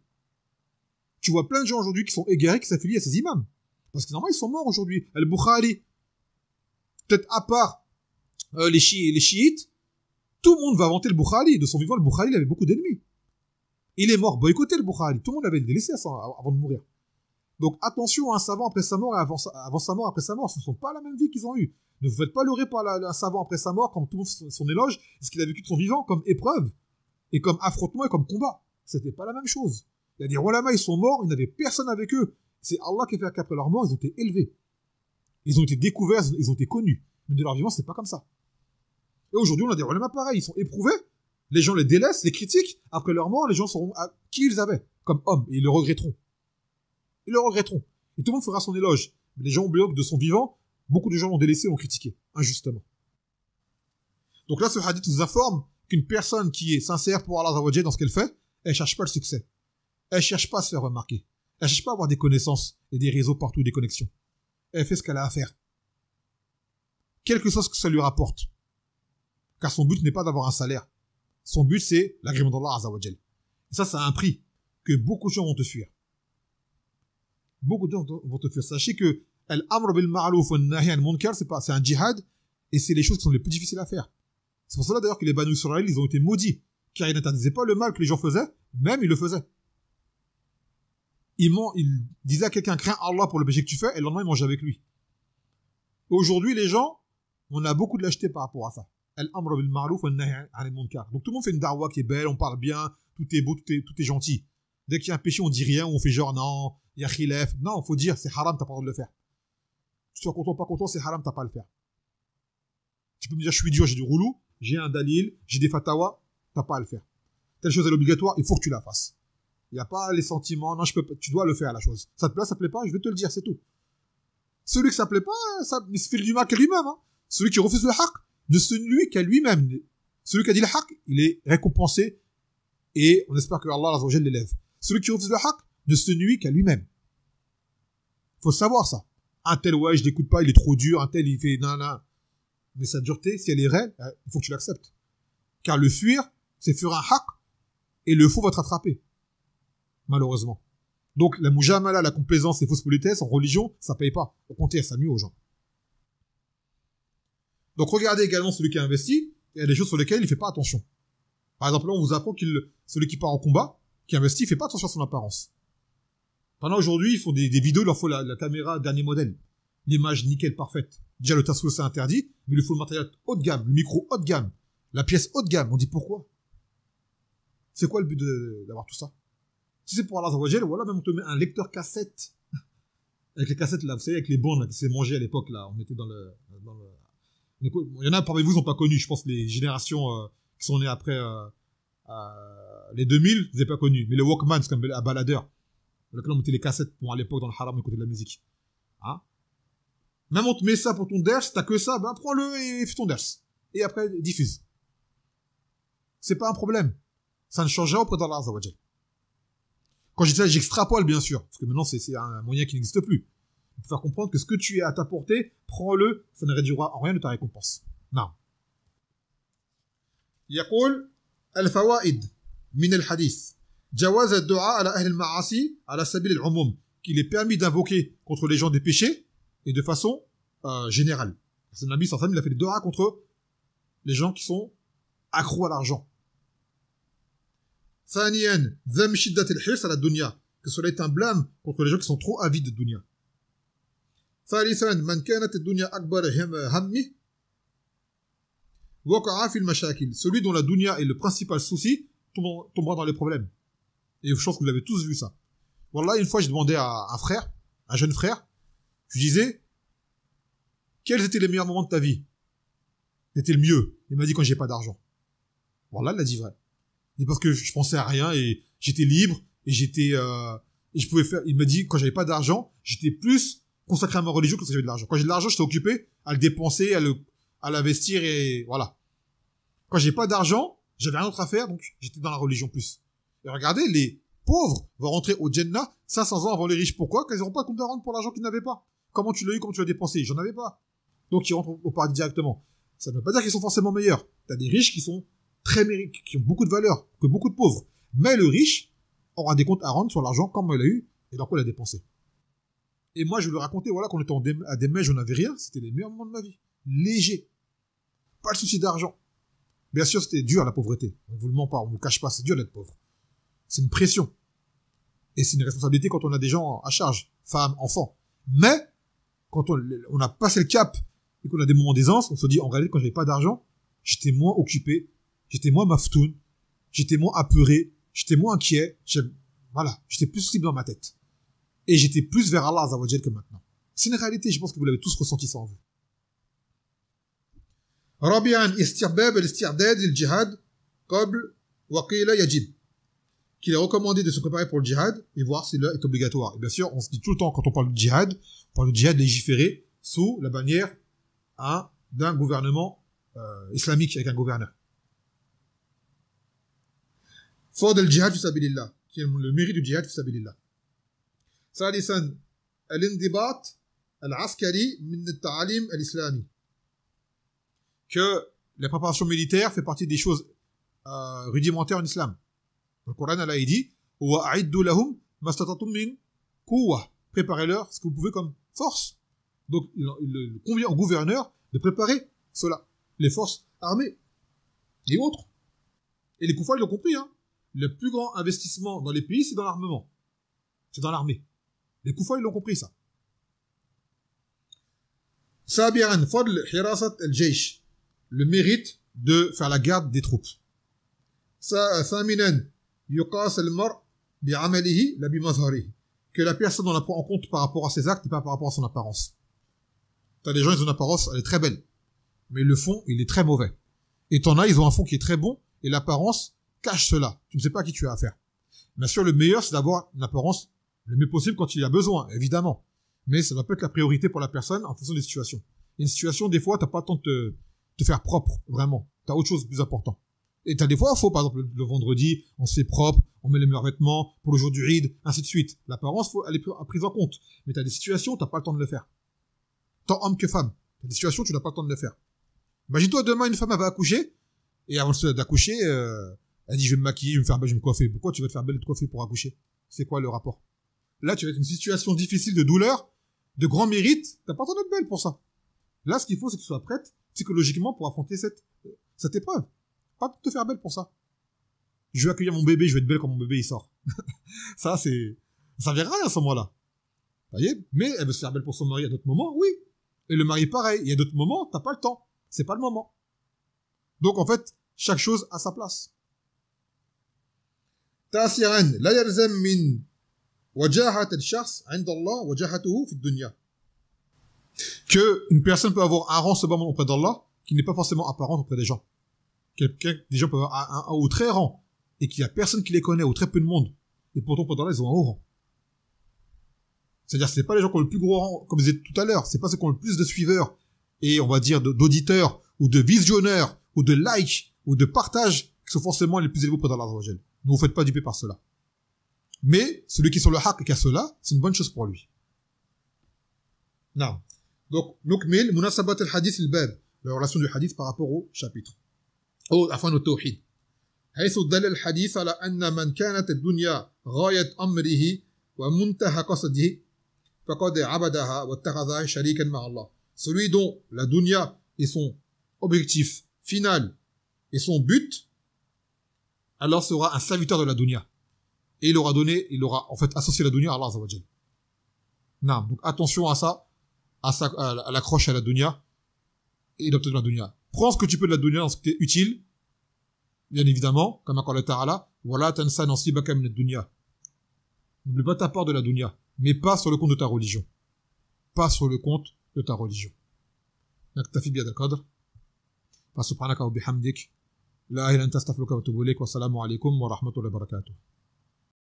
Tu vois plein de gens aujourd'hui qui sont égarés, qui s'affilient à ces imams. Parce que normalement, ils sont morts aujourd'hui. Al-Bukhari, peut-être à part les chiites, tout le monde va vanter le Bukhari. De son vivant, le Bukhari, il avait beaucoup d'ennemis. Il est mort, boycotté le Bukhari. Tout le monde l'avait délaissé avant de mourir. Donc attention à un savant après sa mort et avant sa mort après sa mort. Ce ne sont pas la même vie qu'ils ont eue. Ne vous faites pas leurrer par un savant après sa mort, comme tout le monde son éloge, ce qu'il a vécu de son vivant comme épreuve, et comme affrontement et comme combat. C'était pas la même chose. Il y a des ulama, ils sont morts, ils n'avaient personne avec eux. C'est Allah qui a fait qu'après leur mort, ils ont été élevés. Ils ont été découverts, ils ont été connus. Mais de leur vivant, c'est pas comme ça. Et aujourd'hui, on a des ulama pareils. Ils sont éprouvés. Les gens les délaissent, les critiquent. Après leur mort, les gens sauront qui ils avaient comme hommes. Et ils le regretteront. Ils le regretteront. Et tout le monde fera son éloge. Mais les gens oublient que de son vivant, beaucoup de gens l'ont délaissé, l'ont critiqué. Injustement. Donc là, ce hadith nous informe qu'une personne qui est sincère pour Allah Azza wa Jalla dans ce qu'elle fait, elle cherche pas le succès. Elle cherche pas à se faire remarquer. Elle cherche pas à avoir des connaissances et des réseaux partout, des connexions. Elle fait ce qu'elle a à faire. Quel que soit ce que ça lui rapporte. Car son but n'est pas d'avoir un salaire. Son but, c'est l'agrément d'Allah Azza wa Jalla. Et ça a un prix que beaucoup de gens vont te fuir. Beaucoup de gens vont te fuir. Sachez que Al-Amr bil Ma'ruf wa Nahy anil Munkar, c'est un djihad et c'est les choses qui sont les plus difficiles à faire. C'est pour cela d'ailleurs que les Banu Israël, ils ont été maudits. Car ils n'interdisaient pas le mal que les gens faisaient, même ils le faisaient. Ils disaient à quelqu'un, crains Allah pour le péché que tu fais, et le lendemain, ils mangeaient avec lui. Aujourd'hui, les gens, on a beaucoup de lâcheté par rapport à ça. Al-Amr bil Ma'ruf wa Nahy anil Munkar. Donc tout le monde fait une darwa qui est belle, on parle bien, tout est beau, tout est gentil. Dès qu'il y a un péché, on dit rien, on fait genre non, il y a khilaf. Non, faut dire, c'est haram, t'as pas le droit de le faire. Que tu sois content ou pas content, c'est haram, t'as pas à le faire. Tu peux me dire, je suis dur, j'ai du roulou, j'ai un dalil, j'ai des fatawa, t'as pas à le faire. Telle chose est obligatoire, il faut que tu la fasses. Il n'y a pas les sentiments, non, tu dois le faire, la chose. Ça te plaît pas, je vais te le dire, c'est tout. Celui que ça plaît pas, il se fait du mal qu'à lui-même, hein. Celui qui refuse le haqq, ne se nuit qu'à lui-même. Celui qui a dit le haqq, il est récompensé, et on espère que Allah Azza wa Jalla l'élève. Celui qui refuse le haqq, ne se nuit qu'à lui-même. Faut savoir ça. Un tel, ouais, je l'écoute pas, il est trop dur, un tel, il fait nanana. Mais sa dureté, si elle est réelle, il faut que tu l'acceptes. Car le fuir, c'est fuir un haqq, et le faux va te rattraper. Malheureusement. Donc, la mujamala, la complaisance, les fausses politesses, en religion, ça paye pas. Au contraire, ça nuit aux gens. Donc, regardez également celui qui a investi, il y a des choses sur lesquelles il fait pas attention. Par exemple, là, on vous apprend celui qui part en combat, qui investit, il fait pas attention à son apparence. Pendant aujourd'hui, ils font des vidéos, il leur faut la caméra dernier modèle. L'image nickel parfaite. Déjà, le tassoul, c'est interdit, mais il lui faut le matériel haut de gamme, le micro haut de gamme, la pièce haut de gamme. On dit pourquoi? C'est quoi le but d'avoir tout ça? Si c'est pour Allah Azza wa Jalla, voilà, même on te met un lecteur cassette. Avec les cassettes, là, vous savez, avec les bandes, là, qui s'est mangé à l'époque, là. On était dans le... Il y en a parmi vous, ils n'ont pas connu. Je pense les générations qui sont nées après les 2000, vous n'avez pas connu. Mais le Walkman, c'est comme un baladeur. Dans lequel on mettait les cassettes pour à l'époque dans le haram écouter de la musique. Hein? Même on te met ça pour ton ders, t'as que ça, ben prends-le et fais ton ders. Et après, diffuse. C'est pas un problème. Ça ne changera auprès d'Allah Azza wa Jalla. Quand je dis ça, j'extrapole, bien sûr. Parce que maintenant, c'est un moyen qui n'existe plus. Il faut faire comprendre que ce que tu es à ta portée, prends-le, ça ne réduira en rien de ta récompense. Non. يقول الفوائد من الحديث جواز الدعاء على أهل المعاصي على سبيل العموم, qu'il est permis d'invoquer contre les gens des péchés et de façon générale. C'est le Nabi sallallahu alayhi wa sallam, il a fait des dua contre les gens qui sont accros à l'argent. ثانيا ذم شدة الحرص على الدنيا, que cela est un blâme contre les gens qui sont trop avides de dunya. ثالثا من كانت الدنيا أكبر همه وقع في المشاكل, celui dont la dunya est le principal souci tombera dans les problèmes. Et je pense que vous l'avez tous vu ça. Wallah, une fois je demandais à un frère, un jeune frère, je lui disais quels étaient les meilleurs moments de ta vie? C'était le mieux. Il m'a dit quand j'ai pas d'argent. Wallah, il a dit vrai. Et parce que je pensais à rien et j'étais libre et et je pouvais faire. Il m'a dit quand j'avais pas d'argent, j'étais plus consacré à ma religion que quand j'avais de l'argent. Quand j'ai de l'argent, j'étais occupé à le dépenser, à l'investir et voilà. Quand j'ai pas d'argent, j'avais rien d'autre à faire, donc j'étais dans la religion plus. Et regardez, les pauvres vont rentrer au Jannah 500 ans avant les riches. Pourquoi? Parce qu'ils n'auront pas de compte à rendre pour l'argent qu'ils n'avaient pas. Comment tu l'as eu, comment tu l'as dépensé? J'en avais pas. Donc ils rentrent au paradis directement. Ça ne veut pas dire qu'ils sont forcément meilleurs. T'as des riches qui sont très mérités, qui ont beaucoup de valeur, que beaucoup de pauvres. Mais le riche aura des comptes à rendre sur l'argent comme il a eu et dans quoi il a dépensé. Et moi, je lui racontais, voilà, qu'on était à des mèches, on n'avait rien. C'était les meilleurs moments de ma vie. Léger. Pas le souci d'argent. Bien sûr, c'était dur, la pauvreté. On vous le ment pas, on vous le cache pas, c'est dur d'être pauvre. C'est une pression. Et c'est une responsabilité quand on a des gens à charge. Femmes, enfants. Mais, quand on a passé le cap et qu'on a des moments d'aisance, on se dit, en réalité, quand j'avais pas d'argent, j'étais moins occupé, j'étais moins maftoun, j'étais moins apeuré, j'étais moins inquiet, voilà, j'étais plus libre dans ma tête. Et j'étais plus vers Allah Azza wa Jal que maintenant. C'est une réalité, je pense que vous l'avez tous ressenti ça en vous. رابعا استحباب الاستعداد للجهاد قبل وقيل يجب, qu'il est recommandé de se préparer pour le djihad et voir si l'heure est obligatoire. Et bien sûr, on se dit tout le temps quand on parle de djihad, on parle de djihad légiféré sous la bannière d'un gouvernement islamique avec un gouverneur. فضل الجهاد في سبيل الله qui est le mérite du djihad في سبيل الله ثالثا الانضباط العسكري من التعاليم الإسلامي que la préparation militaire fait partie des choses rudimentaires en islam. Le Coran Allah il dit وَأَعِدُّوا لَهُمْ مَا اسْتَطَعْتُم مِّن قُوَّةٍ préparez-leur ce que vous pouvez comme force. Donc il convient au gouverneur de préparer cela, les forces armées et autres. Et les koufars ils l'ont compris, hein. Le plus grand investissement dans les pays c'est dans l'armement, c'est dans l'armée. Les koufars ils l'ont compris ça. سابعا فضل حراسة الجيش, le mérite de faire la garde des troupes. ثامنا يقاس المرء بعمله لا بمظهره, que la personne on la prend en compte par rapport à ses actes et pas par rapport à son apparence. T'as des gens ils ont une apparence elle est très belle, mais le fond il est très mauvais. Et t'en as ils ont un fond qui est très bon et l'apparence cache cela. Tu ne sais pas à qui tu as affaire. Bien sûr le meilleur c'est d'avoir une apparence le mieux possible quand il y a besoin évidemment. Mais ça doit pas être la priorité pour la personne en fonction des situations. Il y a une situation, des fois, t'as pas le temps de te faire propre, vraiment. T'as autre chose de plus important. Et t'as des fois, par exemple, le vendredi, on se fait propre, on met les meilleurs vêtements, pour le jour du Eid, ainsi de suite. L'apparence, elle est prise en compte. Mais t'as des situations, t'as pas le temps de le faire. Tant homme que femme. T'as des situations, tu n'as pas le temps de le faire. Imagine-toi, demain, une femme, elle va accoucher, et avant d'accoucher, elle dit, je vais me maquiller, je vais me faire belle, je vais me coiffer. Pourquoi tu vas te faire belle et te coiffer pour accoucher? C'est quoi le rapport? Là, tu vas être une situation difficile de douleur, de grand mérite, t'as pas le temps d'être belle pour ça. Là, ce qu'il faut, c'est que tu sois prête, psychologiquement, pour affronter cette épreuve. Pas de te faire belle pour ça. Je vais accueillir mon bébé, je vais être belle quand mon bébé, il sort. Ça verra rien à ce moment-là. Vous voyez? Mais elle veut se faire belle pour son mari à d'autres moments, oui. Et le mari, pareil. Il y a d'autres moments, t'as pas le temps. C'est pas le moment. Donc, en fait, chaque chose a sa place. تاسعا لا يلزم من وجاهة الشخص عند الله وجاهته في الدنيا. Que une personne peut avoir un rang cependant auprès d'Allah qui n'est pas forcément apparent auprès des gens. Des gens peuvent avoir un haut très rang et qu'il y a personne qui les connaît ou très peu de monde. Et pourtant, auprès d'Allah, ils ont un haut rang. C'est-à-dire, c'est pas les gens qui ont le plus gros rang, comme je disais tout à l'heure, c'est pas ceux qui ont le plus de suiveurs et on va dire d'auditeurs ou de visionneurs ou de likes ou de partages qui sont forcément les plus élevés auprès d'Allah. Ne vous faites pas duper par cela. Mais celui qui est sur le haqq et qui a cela, c'est une bonne chose pour lui. Non. Donc, نكمل مناسبة الحديث الباب, la relation du hadith par rapport au chapitre. عفوا التوحيد. حيث دل الحديث على أن من كانت الدنيا غاية أمره ومنتهى قصده فقد عبدها واتخذها شريكا مع الله. Celui dont la dunya est son objectif final et son but, alors sera un serviteur de la dunya. Et il aura en fait associé la dunya à Allah Azza wa Jal. Non, donc attention à ça, à l'accroche à la dunya et d'obtenir la dunya. Prends ce que tu peux de la dunya dans ce qui est utile, bien évidemment, comme a dit Ta'ala, wala tansa nasibaka min ad-dunya. N'oublie pas ta part de la dunya, mais pas sur le compte de ta religion. Pas sur le compte de ta religion. نكتفي بهذا القدر. فسبحانك وبحمدك لا إله إلا أنت أستغفرك وأتوب إليك والسلام عليكم ورحمة الله وبركاته.